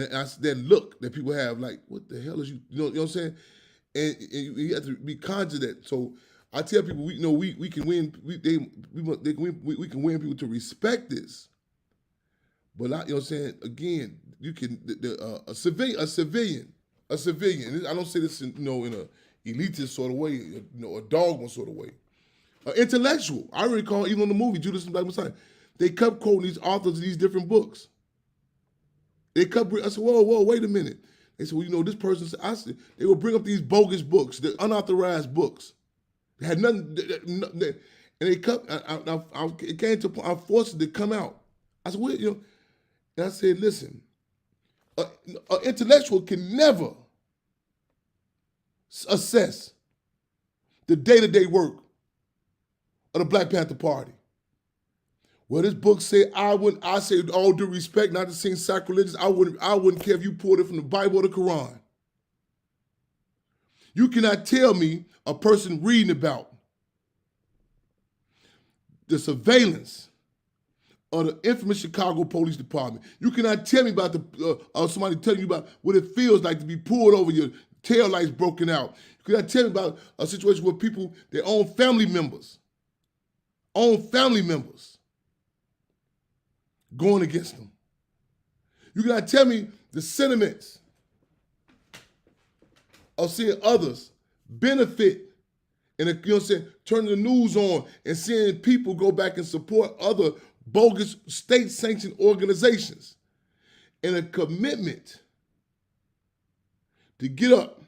that look that people have, like, what the hell is you? You know what I'm saying? And you have to be conscious of that. So I tell people, we can win. We can win people to respect this. But you know what I'm saying? Again, you can a civilian. I don't say this in a elitist sort of way, a dogma sort of way. Intellectual. I recall even on the movie Judas and the Black Messiah, they kept quoting these authors of these different books. I said, whoa, wait a minute. They said, well, this person said, they would bring up these bogus books, the unauthorized books. They had nothing, and they kept. It came to a point I forced it to come out. I said, well, and I said, listen, an intellectual can never assess the day-to-day work of the Black Panther Party. Well, this book said I say with all due respect, not to seem sacrilegious, I wouldn't care if you pulled it from the Bible or the Quran. You cannot tell me a person reading about the surveillance of the infamous Chicago Police Department. You cannot tell me about somebody telling you about what it feels like to be pulled over, your tail lights broken out. You cannot tell me about a situation where people, their own family members, going against them. You cannot tell me the sentiments of seeing others benefit and, you know what I'm saying, turning the news on and seeing people go back and support other bogus state-sanctioned organizations, and a commitment to get up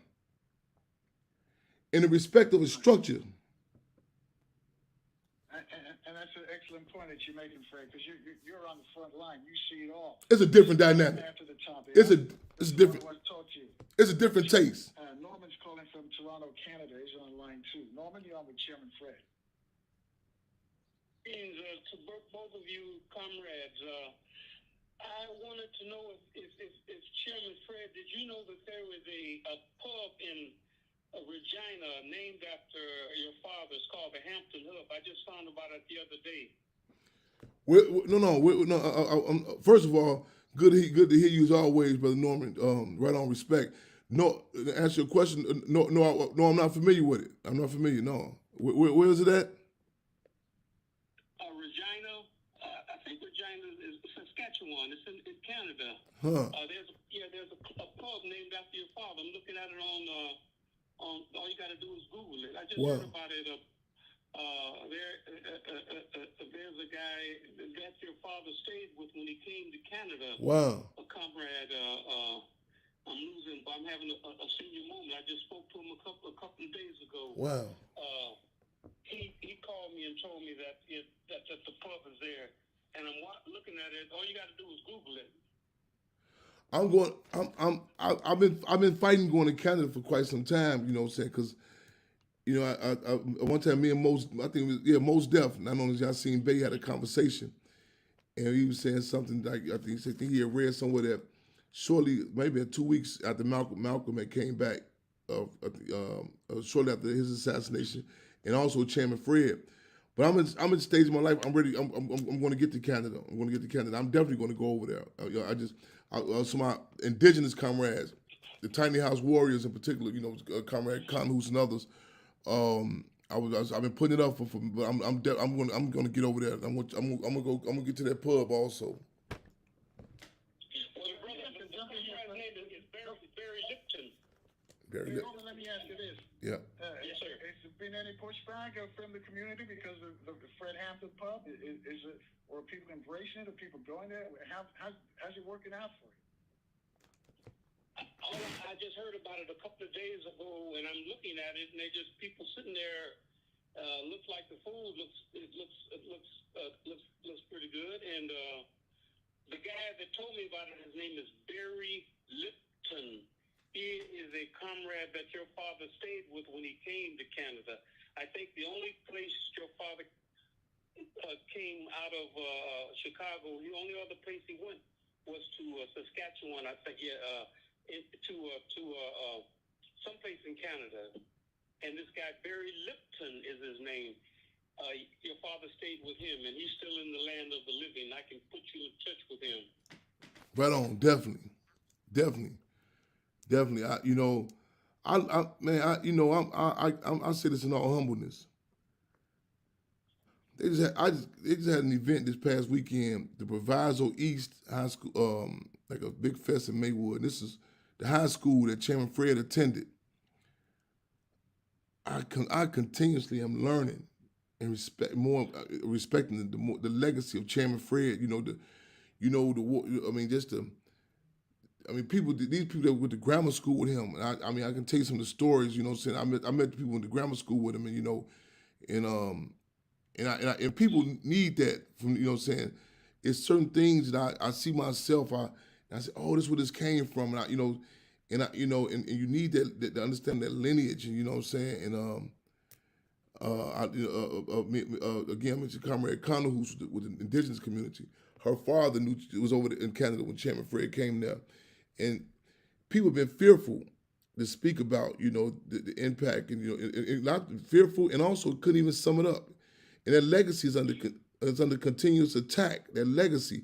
in the respect of a structure. And that's an excellent point that you're making, Fred, because you're on the front line. You see it all. It's a different dynamic. After the top, it's different. It's a different taste. Norman's calling from Toronto, Canada. He's on line 2. Norman, you're on with Chairman Fred. To both of you comrades, I wanted to know if Chairman Fred, did you know that there was a pub in Regina named after your father's called the Hampton Hub? I just found about it the other day. First of all, good to hear you as always, Brother Norman. Right on, respect. No, to answer your question, no, I'm not familiar with it. I'm not familiar. No, where is it at? Regina. I think Regina is Saskatchewan. It's in Canada. Huh. There's a pub named after your father. I'm looking at it on. All you got to do is Google it. I just heard about it. There's a guy that your father stayed with when he came to Canada. Wow. A comrade. I'm losing, but I'm having a senior moment. I just spoke to him a couple of days ago. Wow. He called me and told me that the pub is there, and I'm looking at it. All you got to do is Google it. I'm going. I've been fighting going to Canada for quite some time. You know what I'm saying? Because I one time me and Mos, I think it was Mos Def, not only y'all seen Bay had a conversation, and he was saying something like I think he had read somewhere that shortly, maybe 2 weeks after Malcolm had came back, shortly after his assassination, and also Chairman Fred. But I'm in the stage of my life. I'm ready. I'm going to get to Canada. I'm going to get to Canada. I'm definitely going to go over there. So my indigenous comrades, the Tiny House Warriors in particular, Comrade Conhoose and others. I've been putting it up but I'm going to get over there. I'm going to get to that pub also. Well, the brother name is Barry Lipton. Barry Lipton. Let me ask you this. Yeah. Yes, sir. Has there been any pushback from the community because of the Fred Hampton pub? Is it, or are people embracing it? Are people going there? How's it working out for you? I just heard about it a couple of days ago, and I'm looking at it, and they just people sitting there. Looks like the food looks pretty good, and the guy that told me about it, his name is Barry Lipton. He is a comrade that your father stayed with when he came to Canada. I think the only place your father came out of Chicago, the only other place he went was to Saskatchewan. I think, to someplace in Canada. And this guy, Barry Lipton is his name. Your father stayed with him, and he's still in the land of the living. I can put you in touch with him. Right on, definitely. I say this in all humbleness. They just had an event this past weekend, the Proviso East High School, like a big fest in Maywood. This is the high school that Chairman Fred attended. I continuously am learning and respecting the legacy of Chairman Fred. These people that went to grammar school with him. And I can tell you some of the stories. You know what I'm saying? I met the people in the grammar school with him, and people need that from, you know what I'm saying? It's certain things that I see myself, I say, oh, this is where this came from. And you need that to understand that lineage, and you know what I'm saying? And again, I mentioned Comrade Connor, who's with the indigenous community. Her father was over in Canada when Chairman Fred came there. And people have been fearful to speak about, the impact, and not fearful, and also couldn't even sum it up. And that legacy is under continuous attack. That legacy,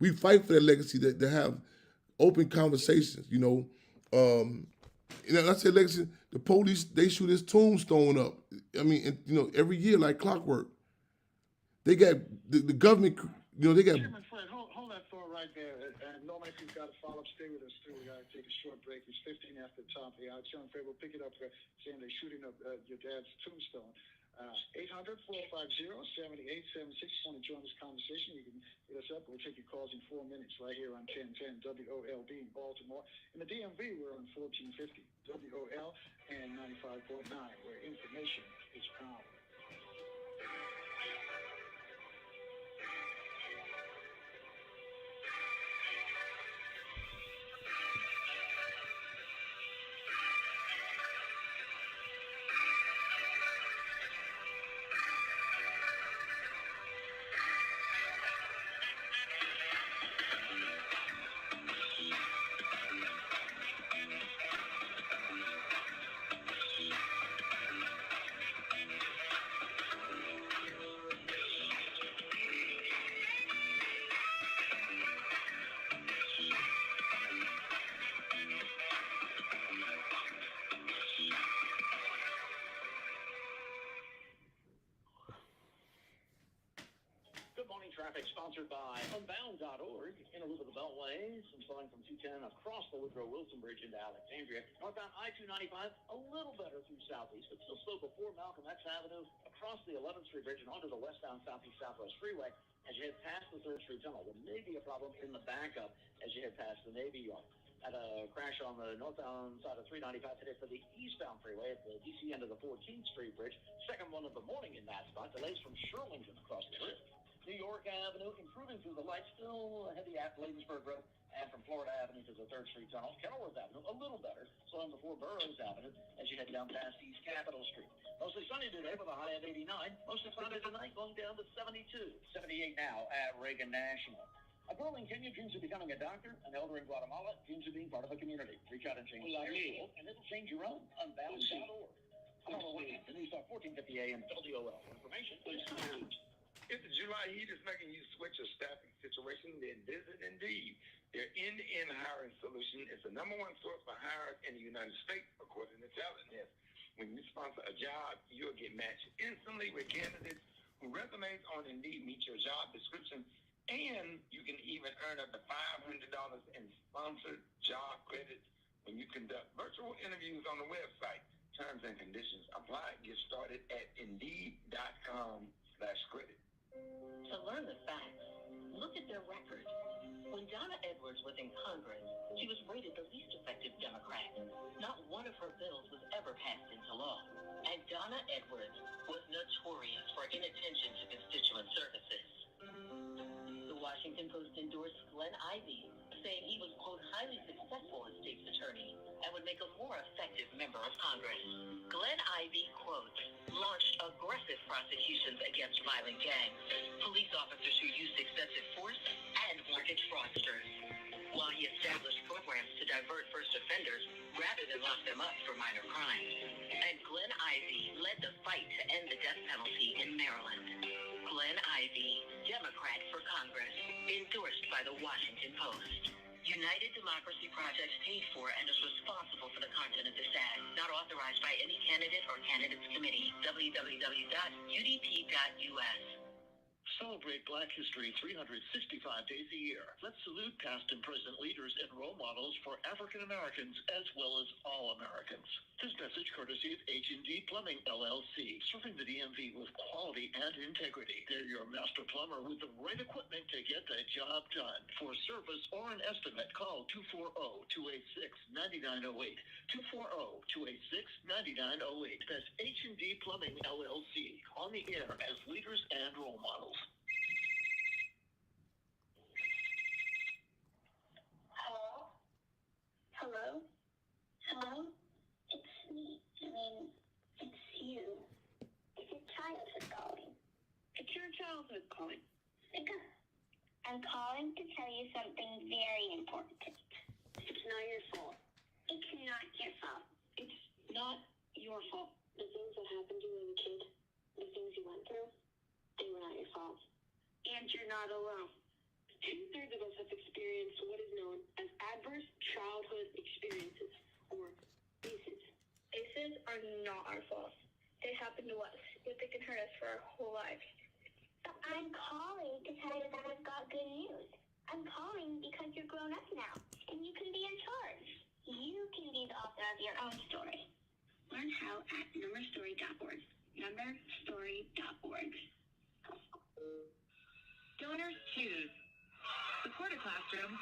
we fight for that legacy to have open conversations. And I say legacy. The police, they shoot his tombstone up. Every year like clockwork. They got the government. They got. Chairman Fred, hold that thought right there. And normally, if you've got a follow-up, stay with us too. We got to take a short break. It's 15 after the top of the hour. Chairman Fred, we'll pick it up saying they're shooting up your dad's tombstone. 800-450-7876. Want to join this conversation? You can hit us up. We'll take your calls in 4 minutes right here on 1010 WOLB in Baltimore. In the DMV, we're on 1450 WOL and 95.9, where information is power. Traffic sponsored by Unbound.org. In a loop of the Beltway, some slowing from 210 across the Woodrow Wilson Bridge into Alexandria. Northbound I-295, a little better through Southeast, but still slow before Malcolm X Avenue, across the 11th Street Bridge and onto the westbound Southeast Southwest Freeway as you head past the 3rd Street Tunnel. There may be a problem in the backup as you head past the Navy Yard. Had a crash on the northbound side of 395 today for the eastbound freeway at the DC end of the 14th Street Bridge. Second one of the morning in that spot. Delays from Shirlington across the bridge. New York Avenue, improving through the lights, still heavy at Bladensburg Road And from Florida Avenue to the 3rd Street Tunnel, Kenilworth Avenue, a little better, slowing before Burroughs Avenue as you head down past East Capitol Street. Mostly sunny today with a high of 89. Mostly cloudy tonight, going down to 72. 78 now at Reagan National. A girl in Kenya dreams of becoming a doctor. An elder in Guatemala dreams of being part of a community. Reach out and change their school, and it'll change your own. Unbound.org. The News Talk 1450 AM WOL. For information, please contact. If the July heat is making you switch your staffing situation, then visit Indeed. Their end-to-end hiring solution is the #1 source for hires in the United States, according to Talent Nest. When you sponsor a job, you'll get matched instantly with candidates whose resumes on Indeed meet your job description, and you can even earn up to $500 in sponsored job credits when you conduct virtual interviews on the website. Terms and conditions apply. Get started at Indeed.com/credit. To learn the facts, look at their record. When Donna Edwards was in Congress, she was rated the least effective Democrat. Not one of her bills was ever passed into law. And Donna Edwards was notorious for inattention to constituent services. The Washington Post endorsed Glenn Ivey, saying he was, quote, highly successful as state's attorney and would make a more effective member of Congress. Glenn Ivey, quote, launched aggressive prosecutions against violent gangs, police officers who used excessive force, and mortgage fraudsters, while he established programs to divert first offenders rather than lock them up for minor crimes. And Glenn Ivey led the fight to end the death penalty in Maryland. Glenn Ivey, Democrat for Congress, endorsed by the Washington Post. United Democracy Project paid for and is responsible for the content of this ad. Not authorized by any candidate or candidates committee. www.udp.us. Celebrate Black History 365 days a year. Let's salute past and present leaders and role models for African Americans as well as all Americans. This message courtesy of H&D Plumbing, LLC, serving the DMV with quality and integrity. They're your master plumber with the right equipment to get the job done. For service or an estimate, call 240-286-9908. 240-286-9908. That's H&D Plumbing, LLC, on the air as leaders and role models. Hello? Hello? It's me. It's you. It's your childhood calling. It's your childhood calling. Pick up. I'm calling to tell you something very important. It's not your fault. It's not your fault. It's not your fault. The things that happened to you as a kid, the things you went through, they were not your fault. And you're not alone. 2/3 of us have experienced what is known as adverse childhood experiences, or ACEs. ACEs are not our fault. They happen to us, yet they can hurt us for our whole lives. But I'm calling to tell you that I've got good news. I'm calling because you're grown up now, and you can be in charge. You can be the author of your own story. Learn how at numberstory.org. Numberstory.org. Donors choose. Support a classroom.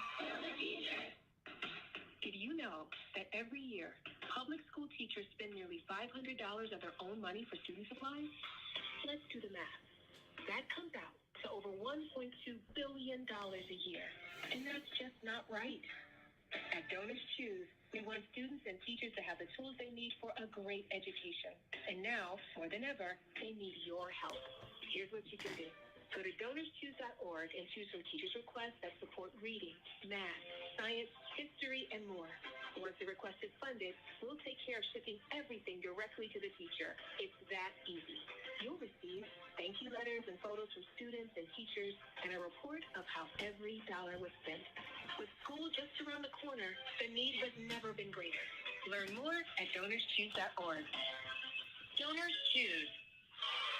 Did you know that every year, public school teachers spend nearly $500 of their own money for student supplies? Let's do the math. That comes out to over $1.2 billion a year. And that's just not right. At Donors Choose, we want students and teachers to have the tools they need for a great education. And now, more than ever, they need your help. Here's what you can do. Go to donorschoose.org and choose from teachers' requests that support reading, math, science, history, and more. Once the request is funded, we'll take care of shipping everything directly to the teacher. It's that easy. You'll receive thank you letters and photos from students and teachers, and a report of how every dollar was spent. With school just around the corner, the need has never been greater. Learn more at donorschoose.org. Donors Choose.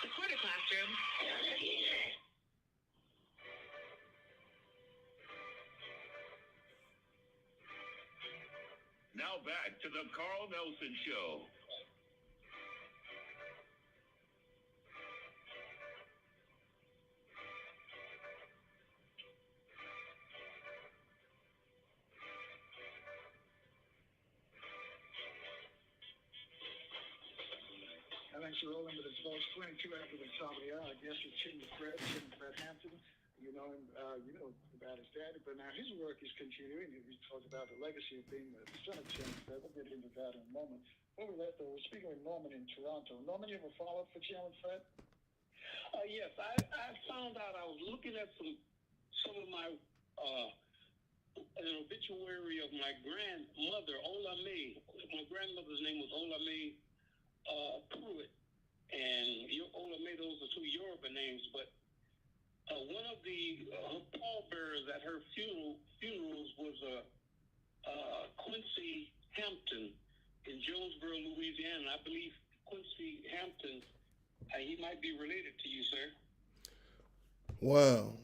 Support a classroom. Now back to the Carl Nelson Show. Thanks for rolling with us, folks. 22 after the top of the hour. Our guest is Chimney Fred Hampton. You know him, about his daddy, but now his work is continuing. We talked about the legacy of being the son of Chairman Fred. We'll get into that in a moment. Before we left, though, we're speaking with Norman in Toronto. Norman, you have a follow-up for Chairman Fred? Yes, I found out. I was looking at some of my an obituary of my grandmother, Ola May. My grandmother's name was Ola May Pruitt, and Ola May. Those are two Yoruba names, but one of the pallbearers at her funerals was Quincy Hampton in Jonesboro, Louisiana. I believe Quincy Hampton, he might be related to you, sir. Wow.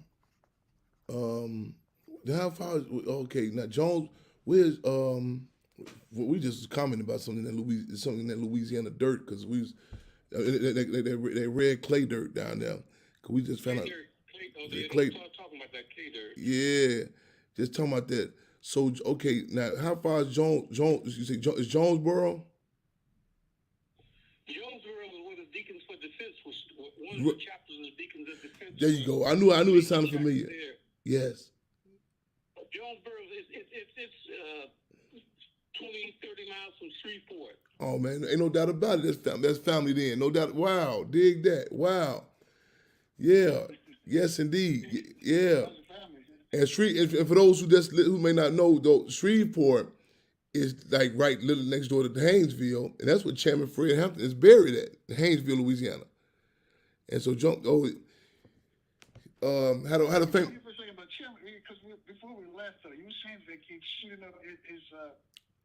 How far? Okay, now Jones, where's we just commented about something that Louisiana dirt, because we was that red clay dirt down there. Cause we just found out. Clay. Talking about that clay dirt. Yeah, just talking about that. So okay, now how far is Jones? You say is Jonesboro? Jonesboro was where the Deacons for Defense was. One of the chapters of the Deacons of Defense. There you go. I knew it sounded familiar. There. Yes. Jonesboro it's 20, 30 miles from Shreveport. Oh man, ain't no doubt about it. That's family then. No doubt. Wow, dig that. Wow. Yeah. Yes, indeed. Yeah. And and for those who may not know, though, Shreveport is like right little next door to Haynesville, and that's where Chairman Fred Hampton is buried at, Haynesville, Louisiana. And so, how to think. Because before we left, though, you were saying they keep shooting up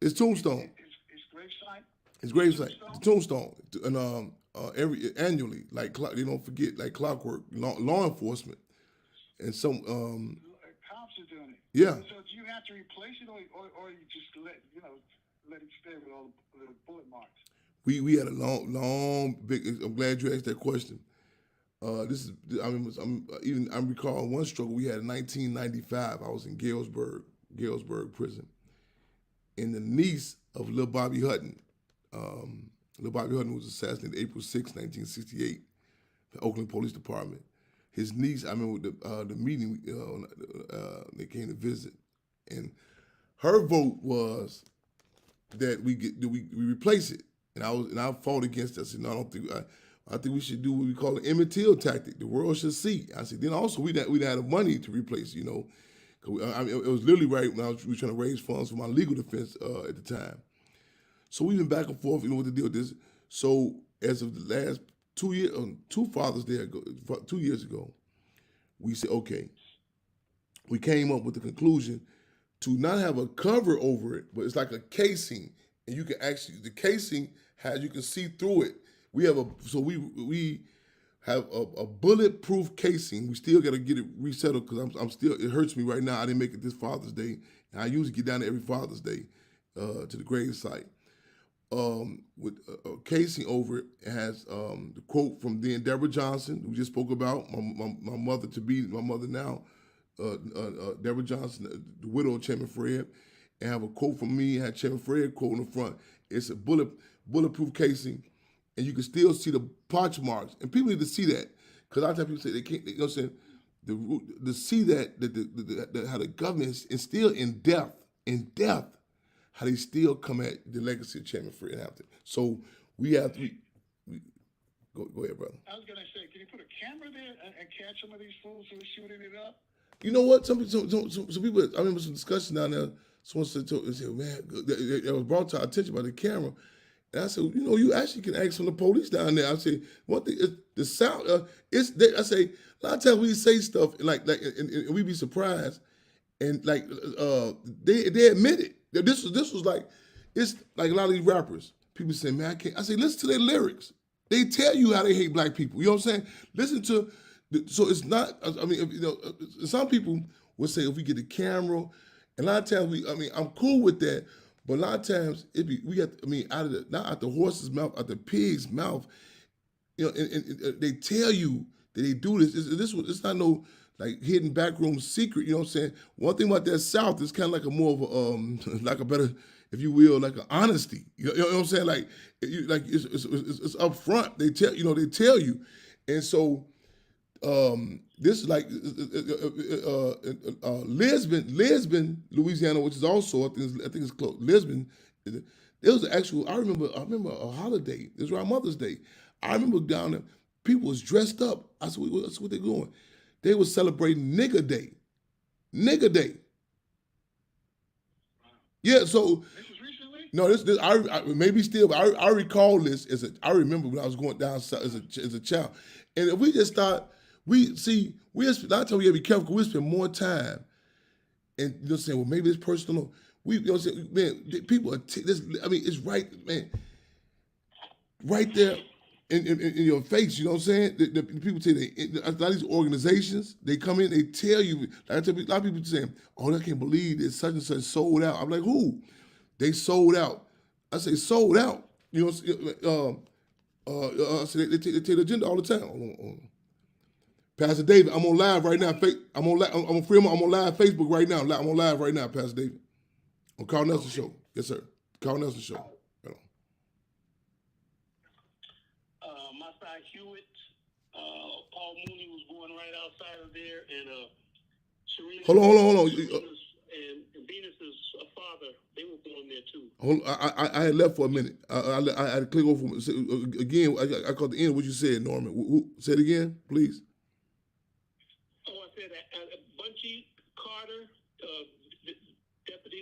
his tombstone. His gravesite. His gravesite, the tombstone, and annually, like they don't forget, like clockwork, law enforcement, and some cops are doing it. Yeah. So do you have to replace it, or you just let it stay with all the bullet marks? We had a long big. I'm glad you asked that question. I recall one struggle we had in 1995. I was in Galesburg prison, and the niece of Lil Bobby Hutton. Lil Bobby Hutton was assassinated April 6, 1968, the Oakland Police Department. His niece, I remember the meeting, they came to visit, and her vote was that we replace it, and I fought against it. I said, no, I think we should do what we call an Emmett Till tactic. The world should see. I said, then also we didn't have the money to replace, it was literally right when we were trying to raise funds for my legal defense at the time. So we've been back and forth, what the deal with this. So as of the last 2 years, 2 Father's Day ago, 2 years ago, we said, okay, we came up with the conclusion to not have a cover over it, but it's like a casing, and you can actually, the casing you can see through it. We have we have a bulletproof casing. We still got to get it resettled because I'm still, it hurts me right now. I didn't make it this Father's Day. And I usually get down there every Father's Day to the grave site. With a casing over it. It has the quote from then Deborah Johnson, who we just spoke about, my mother to be, my mother now, Deborah Johnson, the widow of Chairman Fred, and have a quote from me, had Chairman Fred quote in the front. It's a bulletproof casing, and you can still see the punch marks. And people need to see that, because a lot of times people say they can't, you know what I'm saying? To see that how the government is still in depth, how they still come at the legacy of Chairman Fred Hampton. So we have to, go ahead, brother. I was going to say, can you put a camera there and catch some of these fools who are shooting it up? You know what? Some people, I remember some discussion down there. Someone said, man, that was brought to our attention by the camera. And I said, you actually can ask from the police down there. I said, one thing, the sound, I say, a lot of times we say stuff and we be surprised. And they admit it. This was like, it's like a lot of these rappers. People say, man, I can't. I say, listen to their lyrics. They tell you how they hate black people. You know what I'm saying? Listen to, so it's not, some people will say if we get the camera, and a lot of times I'm cool with that, but a lot of times not out the horse's mouth, out the pig's mouth, and they tell you that they do this. It's not no like hidden backroom secret. You know what I'm saying? One thing about that South is kind of like a more of a like a better, if you will, like an honesty. You know what I'm saying? Like it's up front. They tell you, and so This is like Lisbon, Louisiana, which is also I think it's close. Lisbon, there was an actual. I remember a holiday. It was around Mother's Day. I remember down there, people was dressed up. I said, "That's what they're doing." They was celebrating Nigger Day. Nigger Day. Yeah. So This was recently? no, this I maybe still. But I recall this as I remember when I was going down south as a child. And if we just start, we a lot of times we gotta be careful because we spend more time and you know saying, well, maybe this person don't know. We you know what I'm saying, man, people are this. I mean, it's right, man, right there in your face. You know what I'm saying? The people say a lot of these organizations, they come in, they tell you. Like I tell people, a lot of people saying, "Oh, I can't believe this such and such sold out." I'm like, who? They sold out. I say sold out. You know, so they take the agenda all the time. Hold on. Pastor David, I'm on live right now. I'm on live Facebook right now. I'm on live right now, Pastor David. On Carl Nelson Show. Yes, sir. Carl Nelson Show. Right on. Masai Hewitt, Paul Mooney was born right outside of there, and Serena. Hold on. And Venus's father, they were born there too. Hold on. I had left for a minute. I had to click over again. I caught the end of what you said, Norman. Say it again, please. Oh, I said Bunchy Carter,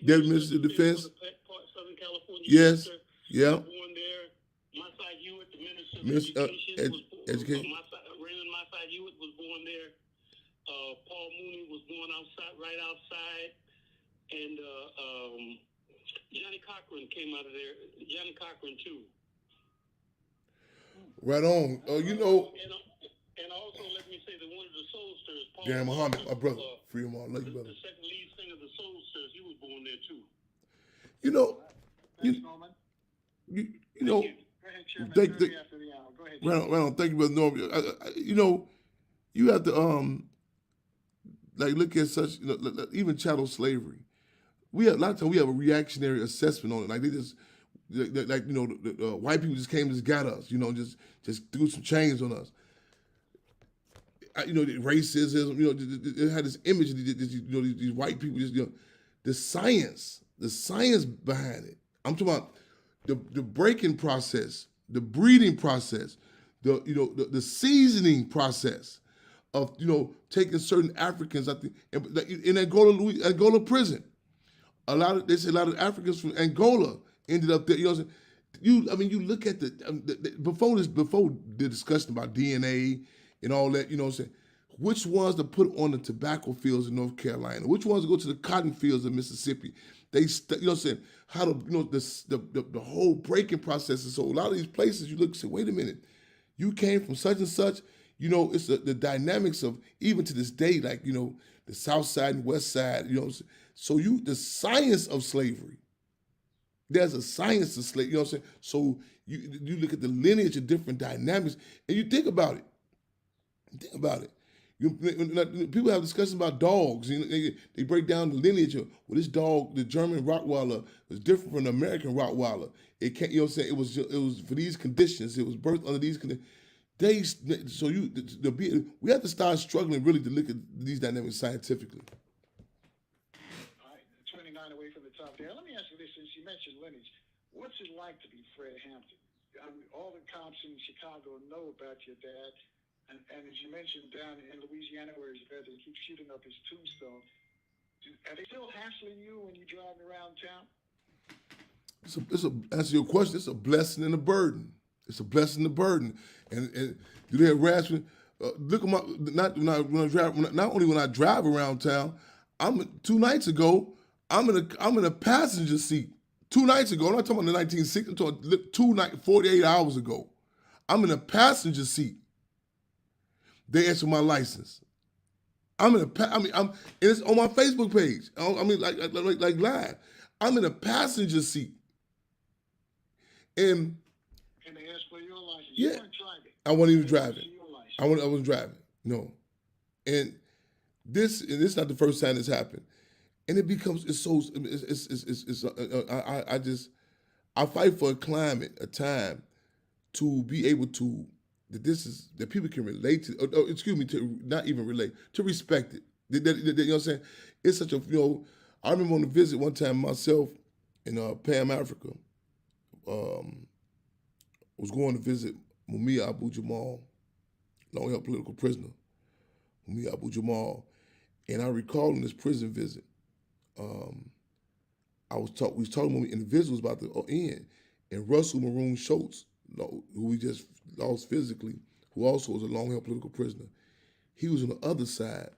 Deputy Minister of Defense. Southern California. Yes. Minister, Yeah. born there. Masai Hewitt, the Minister of Education. Raymond Masai Hewitt was born there. Paul Mooney was born right outside. And Johnny Cochran came out of there. Johnny Cochran too. Right on. You know. And also, let me say that one of the Soulsters, Paul Gary Muhammad, my brother, free him all. Love you, brother. The second lead singer of the Soulsters, he was born there too. You know. Thanks, Norman. You know. Go ahead, Chairman. 30 after the hour. Go ahead. Right on. Thank you, brother Norman. You know, you have to like look at such even chattel slavery. A lot of times we have a reactionary assessment on it. Like they just like you know the white people just came and just got us. You know, just threw some chains on us. You know, racism. You know, they had this image of these white people. Just the science behind it. I'm talking about the breaking process, the breeding process, the seasoning process of taking certain Africans. I think in Angola prison, they say a lot of Africans from Angola ended up there. You know what I'm saying? You look at before the discussion about DNA and all that. You know what I'm saying? Which ones to put on the tobacco fields in North Carolina? Which ones to go to the cotton fields in Mississippi? You know what I'm saying? How to the whole breaking process. So a lot of these places you look and say, wait a minute, you came from such and such. You know, it's the dynamics of even to this day, like the South Side and West Side. You know, so the science of slavery. There's a science of slavery. You know what I'm saying? So you look at the lineage of different dynamics, and you think about it. Think about it. People have discussions about dogs. They break down the lineage of this dog, the German Rottweiler, was different from the American Rottweiler. It can't. You know what I'm saying? It was for these conditions. It was birthed under these conditions. We have to start struggling really to look at these dynamics scientifically. All right, 29 away from the top there. Let me ask you this, since you mentioned lineage. What's it like to be Fred Hampton? I mean, all the cops in Chicago know about your dad. And as you mentioned, down in Louisiana where he's there, they keep shooting up his tombstone. Are they still hassling you when you drive around town? Answer your question, it's a blessing and a burden. It's a blessing and a burden. And do they harass me? Look at not only when I drive around town. 2 nights ago, I'm in a passenger seat. 2 nights ago, I'm not talking about the 1960s. I'm talking 48 hours ago. I'm in a passenger seat. They asked for my license. And it's on my Facebook page. I mean, like live. I'm in a passenger seat. And they asked for your license. Yeah. You weren't driving. I wasn't even driving. I wasn't driving. No. And this is not the first time this happened. And it becomes I fight for a climate, a time to be able to that people can relate to. Excuse me, to not even relate, to respect it. You know what I'm saying? It's such a I remember on a visit one time myself in Pam, Africa. Was going to visit Mumia Abu Jamal, long-held political prisoner, Mumia Abu Jamal, and I recall in this prison visit, we was talking when the visit was about to end, and Russell Maroon Schultz, who we just lost physically, who also was a long-held political prisoner, he was on the other side,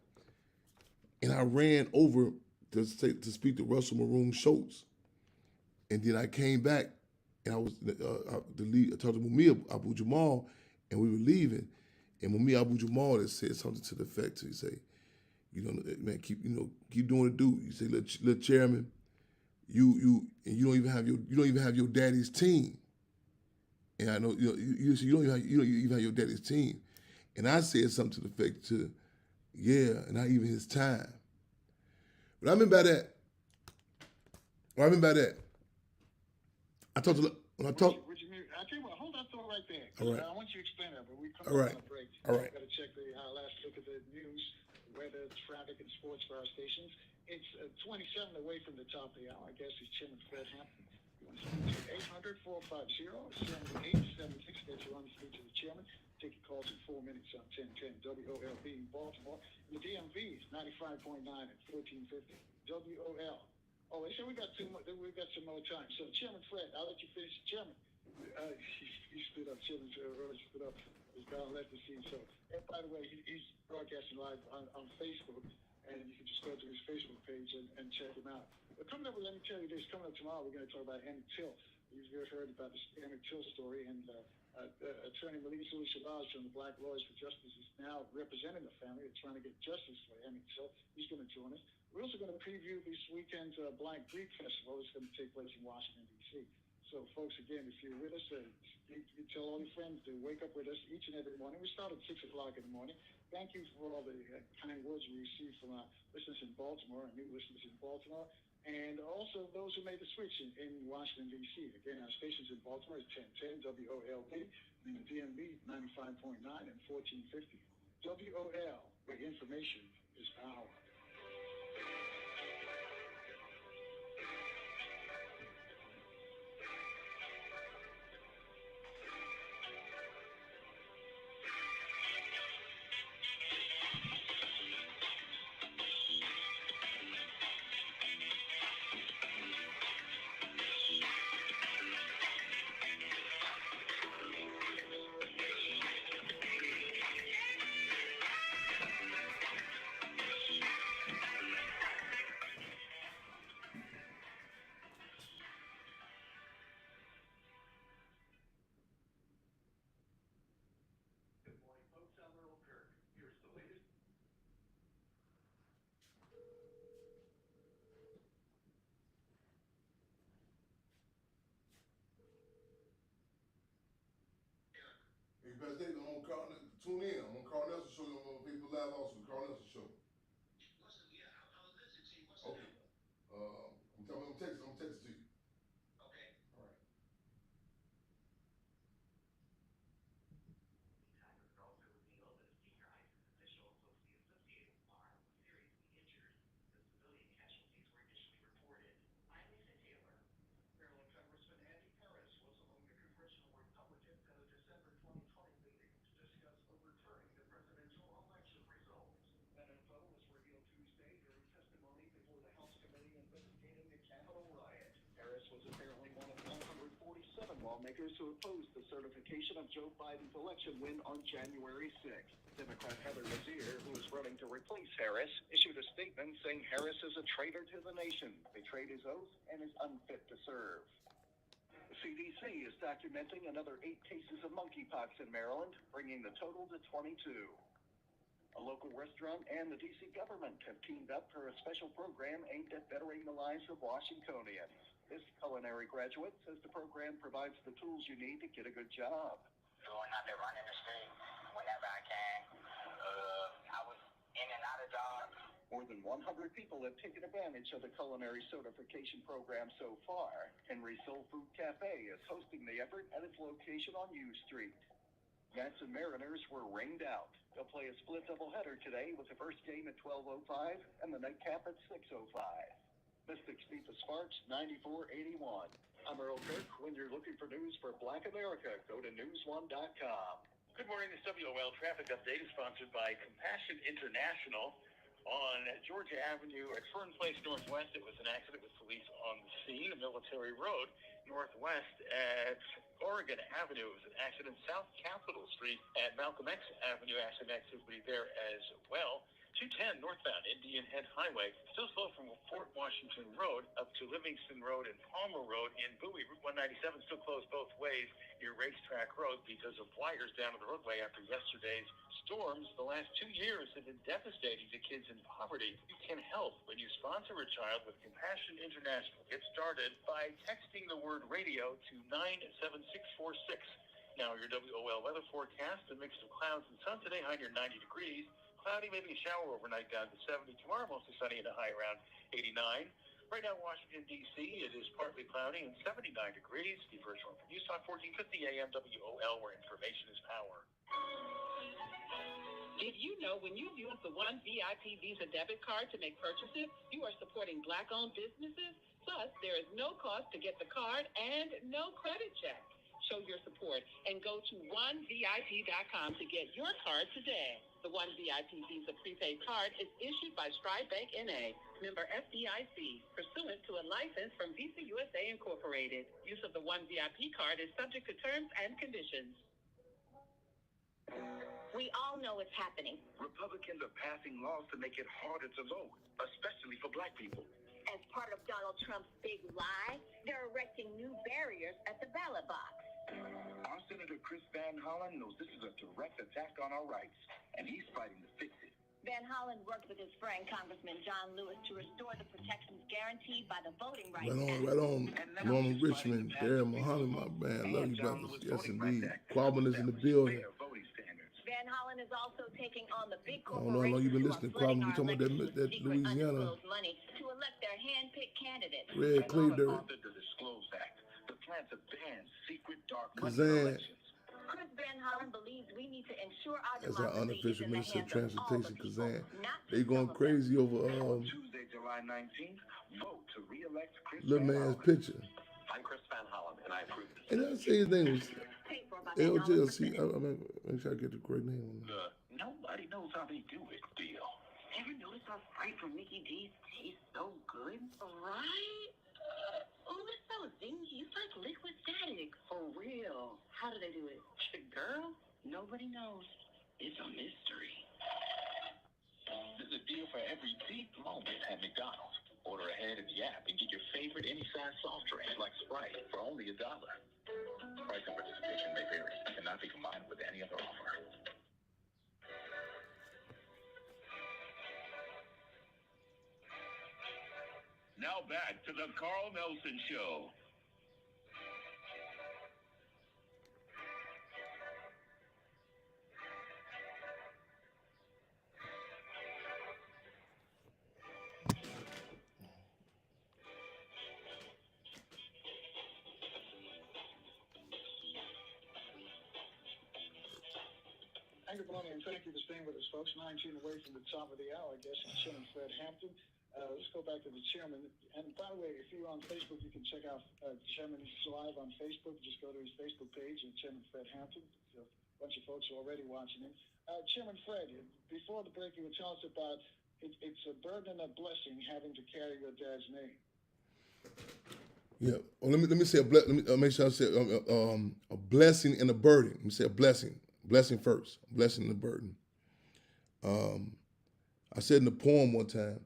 and I ran over to speak to Russell Maroon Schultz, and then I came back, and I was I talked to Mumia Abu Jamal, and we were leaving, and Mumia Abu Jamal had said something to the effect, he say, man, keep doing the do. You say, little chairman, you don't even have your daddy's team. And I know you don't even have your daddy's team. And I said something to the effect and not even his time. But I remember that. I talked to when I talked. I tell you what, hold that thought right there. All right. I want you to explain that, but we come All right. on a break. All right. Got to check the last look at the news, weather, traffic, and sports for our stations. It's 27 away from the top of the hour. I guess it's Chairman Fred Hampton. You want to speak to 800-450-7876. Get you on the speech to the chairman. Take your calls in 4 minutes on 1010 WOLB in Baltimore. And the DMV is 95.9 at 1450 WOL. Oh, they said we got some more time. So Chairman Fred, I'll let you finish. Chairman, he stood up. Chairman stood up. He's gone left the scene. So, and by the way, he's broadcasting live on Facebook, and you can just go to his Facebook page and check him out. But coming up, let me tell you this. Coming up tomorrow, we're going to talk about Emmett Till. You've heard about the Emmett Till story, and Attorney Malik Shabazz from the Black Lawyers for Justice is now representing the family. They're trying to get justice for Emmett Till. He's going to join us. We're also going to preview this weekend's Black Greek Festival. It's going to take place in Washington, D.C. So, folks, again, if you're with us, you tell all your friends to wake up with us each and every morning. We start at 6 o'clock in the morning. Thank you for all the kind words we received from our listeners in Baltimore, our new listeners in Baltimore, and also those who made the switch in Washington, D.C. Again, our stations in Baltimore is 1010 WOLB, and the DMV 95.9 and 1450 WOL, where information is power. Hey, Best David, I'm on tune in. I'm on Carl Nelson Show. I'm on Facebook Live also. The Carl Nelson Show. Okay. I'm gonna text it to you. Okay. All right. Was apparently one of 147 lawmakers who opposed the certification of Joe Biden's election win on January 6th. Democrat Heather Mazier, who is running to replace Harris, issued a statement saying Harris is a traitor to the nation, betrayed his oath, and is unfit to serve. The CDC is documenting another 8 cases of monkeypox in Maryland, bringing the total to 22. A local restaurant and the D.C. government have teamed up for a special program aimed at bettering the lives of Washingtonians. This culinary graduate says the program provides the tools you need to get a good job. Going out there running the street whenever I can. I was in and out of jobs. More than 100 people have taken advantage of the culinary certification program so far. Henry's Soul Food Cafe is hosting the effort at its location on U Street. Nats and Mariners were rained out. They'll play a split doubleheader today with the first game at 12:05 and the nightcap at 6:05. Mystics beat the Sparks 94-81. I'm Earl Kirk. When you're looking for news for Black America, go to newsone.com. Good morning. This WOL traffic update is sponsored by Compassion International. On Georgia Avenue at Fern Place Northwest, it was an accident with police on the scene. Military Road Northwest at Oregon Avenue, it was an accident. South Capitol Street at Malcolm X Avenue, accident activity there as well. 210 northbound Indian Head Highway, still slow from Fort Washington Road up to Livingston Road and Palmer Road in Bowie. Route 197 still closed both ways near Racetrack Road because of wires down on the roadway after yesterday's storms. The last 2 years have been devastating to kids in poverty. You can help when you sponsor a child with Compassion International. Get started by texting the word radio to 97646. Now your WOL weather forecast, a mix of clouds and sun today, high near 90 degrees. Cloudy, maybe a shower overnight down to 70. Tomorrow, mostly sunny and a high around 89. Right now, Washington, D.C., it is partly cloudy and 79 degrees. Steve Hirschhorn from News Talk 1450 AM WOL, where information is power. Did you know when you use the One VIP Visa debit card to make purchases, you are supporting Black-owned businesses? Plus, there is no cost to get the card and no credit check. Show your support and go to onevip.com to get your card today. The One VIP Visa prepaid card is issued by Stride Bank N.A., member FDIC, pursuant to a license from Visa USA Incorporated. Use of the One VIP card is subject to terms and conditions. We all know it's happening. Republicans are passing laws to make it harder to vote, especially for Black people. As part of Donald Trump's big lie, they're erecting new barriers at the ballot box. Our Senator Chris Van Hollen knows this is a direct attack on our rights, and he's fighting to fix it. Van Hollen worked with his friend Congressman John Lewis to restore the protections guaranteed by the Voting Rights Act. Right on. Norman Richmond, Darren Muhammad, my man. Love you, brothers. Yes, indeed. Quabbin is in the building. Van Hollen is also taking on the big I don't know how long you've been listening to Quabbin. We talking about that Louisiana. Money to elect their hand-picked candidates. Red Clay Dirt. The Disclose Act, the plan to ban secret dark money Kazan. elections. Chris Van Hollen believes we need to ensure our That's our democracy unofficial is in the Minister of hands of all the Transportation, people, Kazan. not They going crazy over Tuesday, July 19th, vote to re-elect Chris little Van man's Hollen. picture. I'm Chris Van Hollen, and I approve this. And I say his name was LJLC. Make sure I get the correct name on that. Nobody knows how they do it, deal. Ever notice how Sprite from Mickey D's tastes so good? Right? Oh, it's so zingy. It's like liquid static. For real. How do they do it? Girl, nobody knows. It's a mystery. There's a deal for every deep moment at McDonald's. Order ahead in the app and get your favorite any size soft drink like Sprite for only $1. Price and participation may vary. Cannot be combined with any other offer. Now back to the Carl Nelson Show. Good morning, and thank you for staying with us, folks. 19 away from the top of the hour, I guess, it's Chairman Fred Hampton. Let's go back to the chairman. And by the way, if you're on Facebook, you can check out Chairman live on Facebook. Just go to his Facebook page and Chairman Fred Hampton. So a bunch of folks are already watching him. Chairman Fred, before the break, you would tell us about it's a burden and a blessing having to carry your dad's name. Yeah. Well, let me say let me make sure I say a blessing and a burden. Let me say a blessing. Blessing first. Blessing and a burden. I said in the poem one time,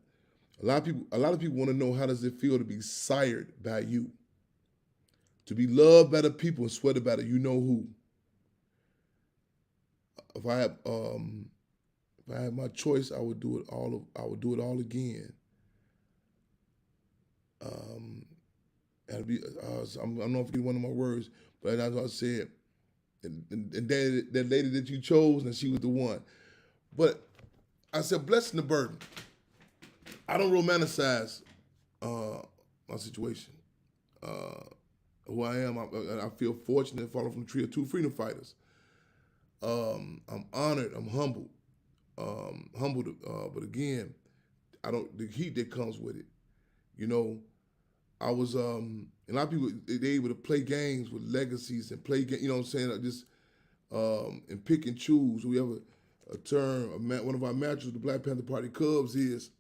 a lot of people want to know how does it feel to be sired by you, to be loved by the people and sweated by the you know who. If I had my choice, I would do it all again. That'd be I'm not forgetting one of my words, but as I said, and that lady that you chose, and she was the one. But I said, blessing the burden. I don't romanticize my situation. Who I am, I feel fortunate, falling from the tree of two freedom fighters. I'm honored. I'm humbled. Humbled. But again, I don't the heat that comes with it. You know, I was a lot of people they able to play games with legacies and play you know what I'm saying, just and pick and choose. We have a term, one of our matches with the Black Panther Party Cubs is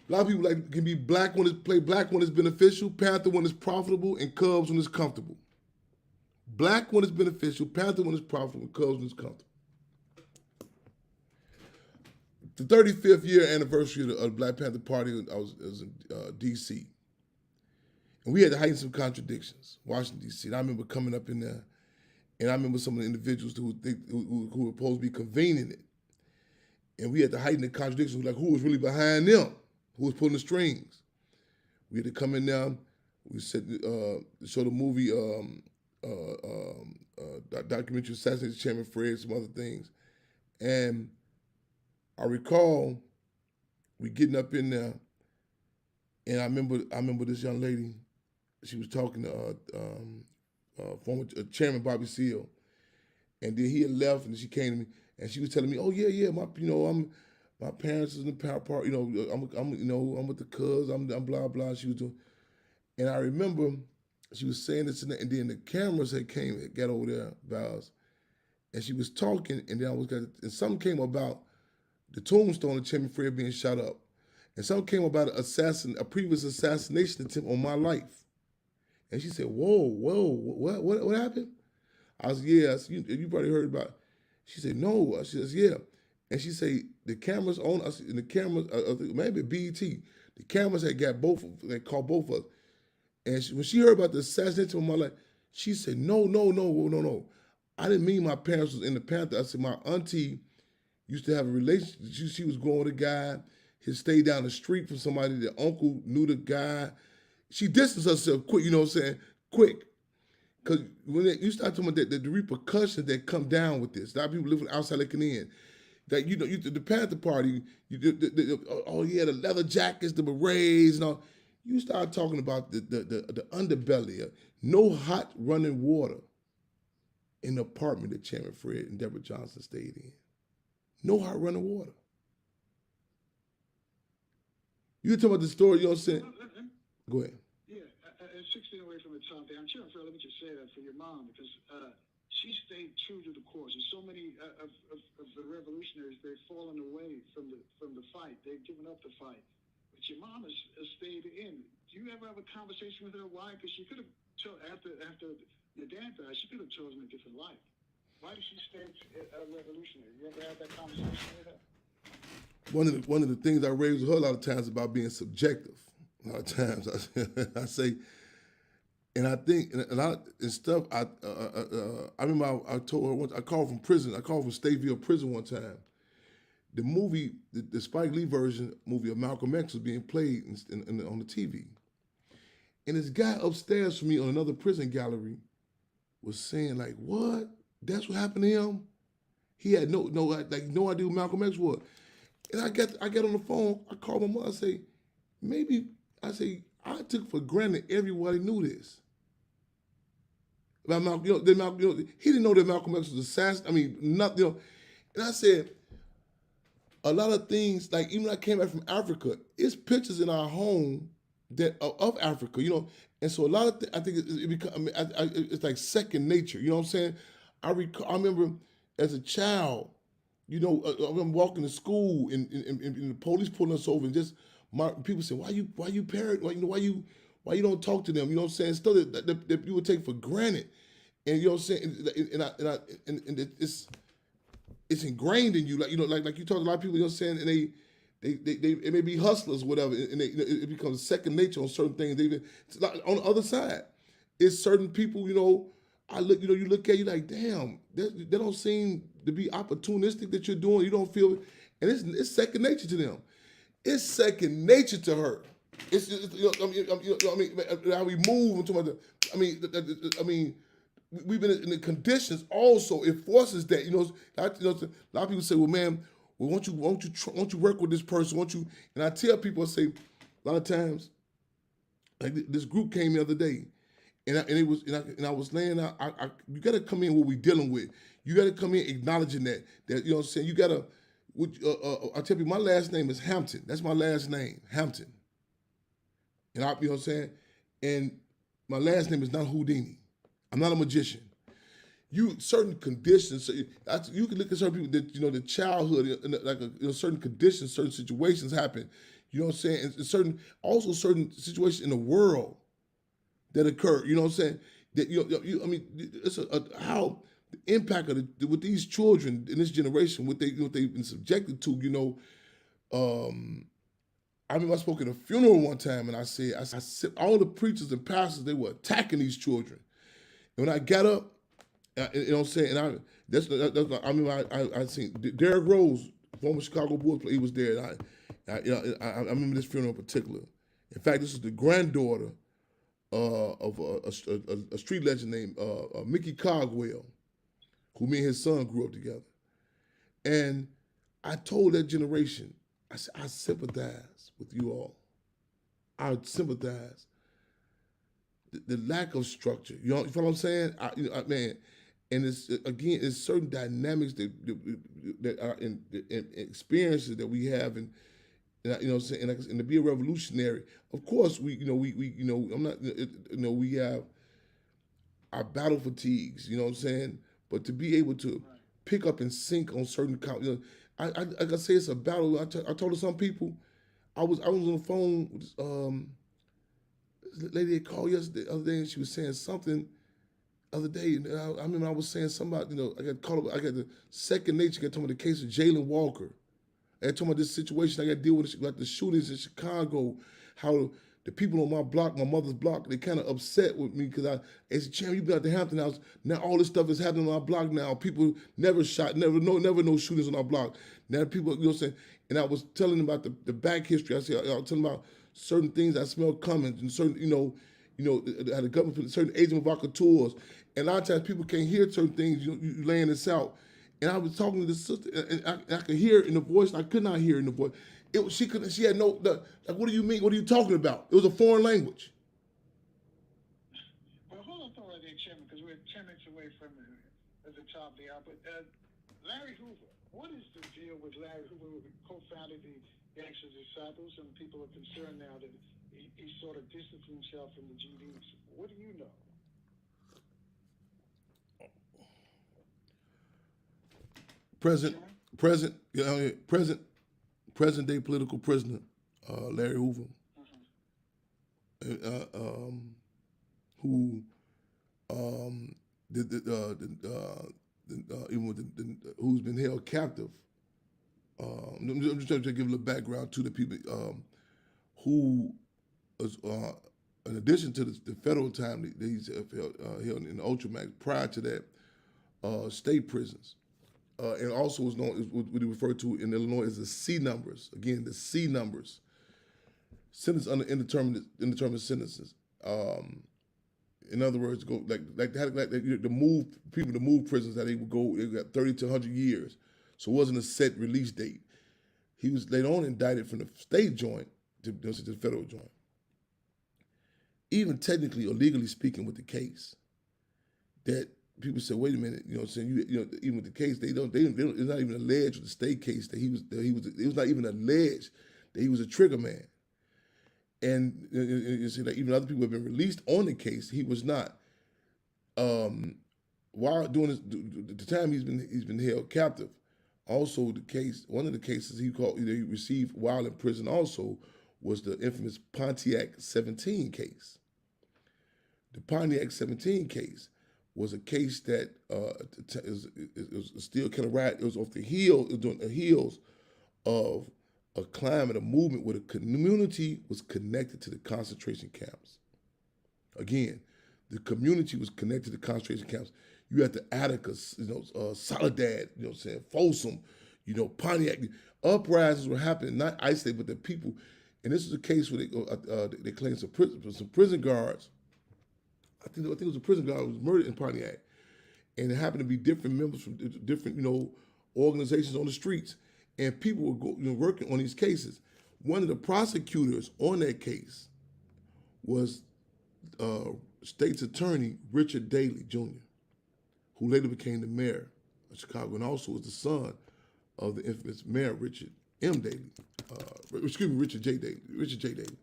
a lot of people like can be black when it's play black when it's beneficial, Panther when it's profitable, and Cubs when it's comfortable. Black when it's beneficial, Panther when it's profitable, and Cubs when it's comfortable. The 35th year anniversary of the Black Panther Party, I was in D.C. And we had to heighten some contradictions, Washington, D.C. And I remember coming up in there, and I remember some of the individuals who were supposed to be convening it. And we had to heighten the contradictions, like who was really behind them, who was pulling the strings. We had to come in there, we said, show the movie, documentary Assassination Chairman Fred, some other things. And I recall we getting up in there, and I remember this young lady. She was talking to former Chairman Bobby Seale, and then he had left, and she came to me, and she was telling me, "Oh yeah, my parents is in the power part. I'm with the Cubs. I'm blah blah." She was doing, and I remember she was saying this and then the cameras got over there, Val's, and she was talking, and then and something came about the tombstone of Chairman Fred being shot up. And something came about a previous assassination attempt on my life. And she said, whoa, what happened? I said, yeah, you probably heard about it. She said, no. She says, yeah. And she said, the cameras on us, and the cameras, maybe BET, the cameras had got they caught both of us. And when she heard about the assassination on my life, she said, no. I didn't mean my parents was in the Panther. I said, my auntie used to have a relationship. She was going with a guy. He stayed down the street from somebody. The uncle knew the guy. She distanced herself quick, you know what I'm saying? Quick. Because when you start talking about the repercussions that come down with this, a lot of people living outside looking in. That, the Panther Party, the leather jackets, the berets, and all. You start talking about the underbelly, no hot running water in the apartment that Chairman Fred and Deborah Johnson stayed in. No hot running water. You talking about the story, you know what I'm saying? Go ahead. Yeah, 16 away from the top there. I'm sure, let me just say that for your mom, because she stayed true to the course. And so many of the revolutionaries, they've fallen away from the fight. They've given up the fight. But your mom has stayed in. Do you ever have a conversation with her? Why? Because she could have, after your dad died, she could have chosen a different life. Why did she stay a revolutionary? You ever had that conversation with her? One of the things I raised with her a lot of times about being subjective. A lot of times I say, and I think and stuff. I remember I told her once. I called from prison. I called from Stateville Prison one time. The movie, the Spike Lee version movie of Malcolm X was being played on the TV, and this guy upstairs from me on another prison gallery was saying like, "What? That's what happened to him? He had no idea who Malcolm X was." And I get on the phone, I call my mother, I took for granted everybody knew this. About Malcolm, he didn't know that Malcolm X was assassinated. I mean, nothing, And I said, a lot of things, like even when I came back from Africa, it's pictures in our home of Africa, And so a lot of I think it's like second nature, you know what I'm saying? I remember as a child, I remember walking to school and the police pulling us over and just people say, why you parent? Why you don't talk to them? You know what I'm saying? Stuff that people take for granted, and you know what I'm saying? And it's ingrained in you, like you talk to a lot of people. You know what I'm saying? And they may be hustlers, whatever, and it becomes second nature on certain things. On the other side, it's certain people. You look at you like, damn, they don't seem to be opportunistic that you're doing. You don't feel, and it's second nature to them. It's second nature to her. It's how we move into we've been in the conditions. Also, it forces that. A lot of people say, well, man, won't you work with this person? Won't you? And I tell people, I say, a lot of times, like this group came the other day. and I was laying out. You got to come in what we dealing with. You got to come in acknowledging that you know what I'm saying. You got to. I tell you, my last name is Hampton. That's my last name, Hampton. And you know what I'm saying. And my last name is not Houdini. I'm not a magician. You certain conditions. So you can look at certain people that the childhood, certain conditions, certain situations happen. You know what I'm saying. And certain situations in the world that occur. You know what I'm saying. That I mean, it's how the impact of with these children in this generation, what they've been subjected to. I remember I spoke at a funeral one time, and I said, all the preachers and pastors, they were attacking these children. And when I got up, you know what I'm saying, and I remember I seen Derrick Rose, former Chicago Bulls player, he was there. And I remember this funeral in particular. In fact, this is the granddaughter of a street legend named Mickey Cogwell, who me and his son grew up together. And I told that generation, I said, I sympathize with you all. I sympathize. The lack of structure. You know what I'm saying? Man, and it's certain dynamics that are in experiences that we have, and you know what I'm saying, and to be a revolutionary. Of course, we have our battle fatigues. You know what I'm saying? But to be able to pick up and sync on certain, like I say, it's a battle. I told some people, I was on the phone with this lady that called yesterday, the other day, and she was saying something the other day. And I remember I was saying something about, I got called up, I got the second nature, got told me the case of Jalen Walker. I got told me this situation I got to deal with, like the shootings in Chicago, how the people on my block, my mother's block, they kind of upset with me because I said, Champ, you been out to Hampton House. Now all this stuff is happening on our block now. People never shot, never no shootings on our block. Now people, you know what I'm saying? And I was telling them about the back history. I was telling them about certain things I smell coming, and certain, how the government, certain agent provocateurs. And a lot of times people can't hear certain things, you laying this out. And I was talking to this sister, and I could hear it in the voice, and I could not hear it in the voice. She had no, like, what do you mean? What are you talking about? It was a foreign language. Well, hold on right there, Chairman, because we're 10 minutes away from the top of the hour. But Larry Hoover, what is the deal with Larry Hoover, who co-founded the Gangster Disciples, and people are concerned now that he sort of distanced himself from the GDs. What do you know? Present day political prisoner, Larry Hoover, who who's been held captive. I'm just trying to give a little background to the people who, in addition to the federal time that he's held in the Ultramax, prior to that, state prisons. And also was known as what we refer to in Illinois as the C numbers. Again, the C numbers. Sentence under indeterminate sentences. In other words, go like the move people to move prisons that they would go. They got 30 to 100 years, so it wasn't a set release date. He was later on indicted from the state joint to the federal joint. Even technically or legally speaking, with the case, that people say, wait a minute, you know what I'm saying? Even with the case, they don't it's not even alleged with the state case that it was not even alleged that he was a trigger man. And you see that even other people have been released on the case, he was not. While doing the time he's been held captive, also one of the cases he received while in prison also was the infamous Pontiac 17 case. The Pontiac 17 case was a case that is still kind of right. It was off the heels of a climate, a movement where the community was connected to the concentration camps. Again, the community was connected to the concentration camps. You had the Atticus, Soledad, you know what I'm saying, Folsom, Pontiac. Uprisings were happening, not isolated, but the people. And this was a case where they claimed some prison guards. I think it was a prison guard who was murdered in Pontiac, and it happened to be different members from different, organizations on the streets, and people were working on these cases. One of the prosecutors on that case was state's attorney Richard Daley Jr., who later became the mayor of Chicago and also was the son of the infamous Mayor Richard M. Daley. Richard J. Daley. Richard J. Daley.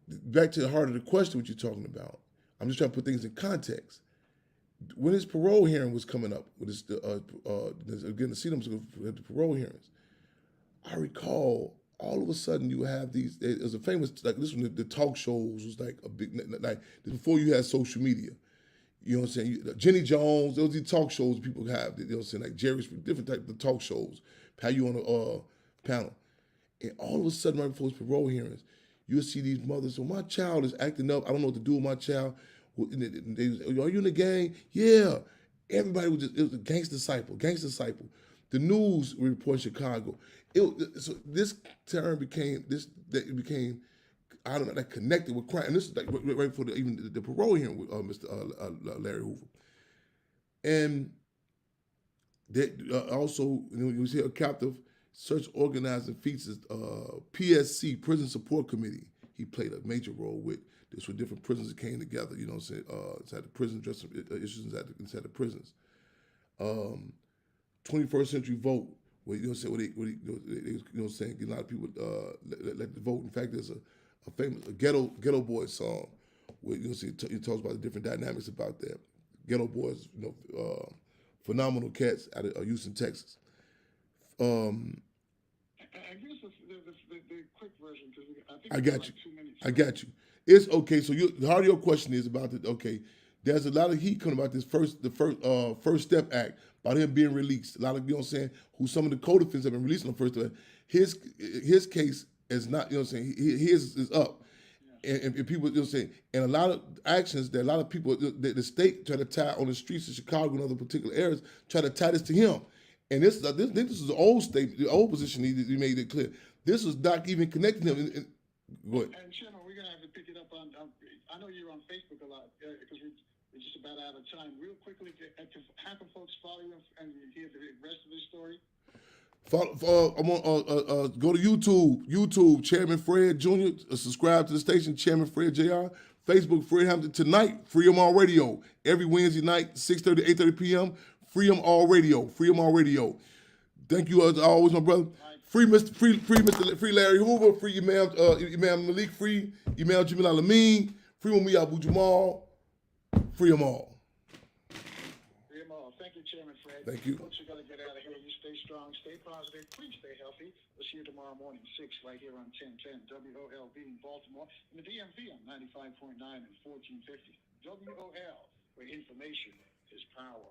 Back to the heart of the question, what you're talking about. I'm just trying to put things in context. When his parole hearing was coming up, with his again to see them at the parole hearings, I recall all of a sudden you have these. It was a famous like this one. The talk shows was like a big like before you had social media. You know what I'm saying? Jenny Jones, those these talk shows people have. You know what I'm saying? Like Jerry's different type of talk shows. Have you on a panel, and all of a sudden right before his parole hearings, you'll see these mothers. So my child is acting up. I don't know what to do with my child. Are you in the gang? Yeah. Everybody was just, it was a gangster disciple. The news report in Chicago. So this term became I don't know, that connected with crime. And this is like right before even the parole hearing with Mr. Larry Hoover. And that also, you see a captive search organizing features PSC, Prison Support Committee. He played a major role with this when different prisons that came together, you know what I'm saying? Inside the prison, addressing issues inside the prisons. 21st Century Vote, where you know what I'm saying, you know what I'm saying, a lot of people let the vote. In fact, there's a famous Ghetto Boys song where you know it talks about the different dynamics about that. Ghetto Boys, you know, phenomenal cats out of Houston, Texas. I guess the quick version because I think I got like you. 2 minutes. I got you. It's okay. So the heart of your question is about the okay. There's a lot of heat coming about this First Step Act about him being released. A lot of you know what I'm saying who some of the co-defendants have been released on the First Step Act. His case is not you know what I'm saying. His is up. And people, you know what I'm saying, and a lot of actions that a lot of people, the state try to tie on the streets of Chicago and other particular areas, try to tie this to him. And this is the old state, the old position he made it clear. This was not even connecting him. Go ahead. And Chairman, we're going to have to pick it up on, I know you're on Facebook a lot because we're just about out of time. Real quickly, how can folks follow you and hear the rest of the story? I'm on. Go to YouTube, Chairman Fred Jr. Subscribe to the station, Chairman Fred Jr. Facebook, Fred Hampton. Tonight, Freedom All Radio. Every Wednesday night, 6:30 to 8:30 p.m. Freedom All Radio. Thank you as always, my brother. Free Larry Hoover. Free Imam Malik. Free Imam Jamil Alameen. Free Mumia Abu Jamal. Free them all. Thank you, Chairman Fred. Thank you. Folks, you got to get out of here. You stay strong, stay positive, please stay healthy. We'll see you tomorrow morning, 6, right here on 1010 WOLB in Baltimore, and the DMV on 95.9 and 1450 WOL, where information is power.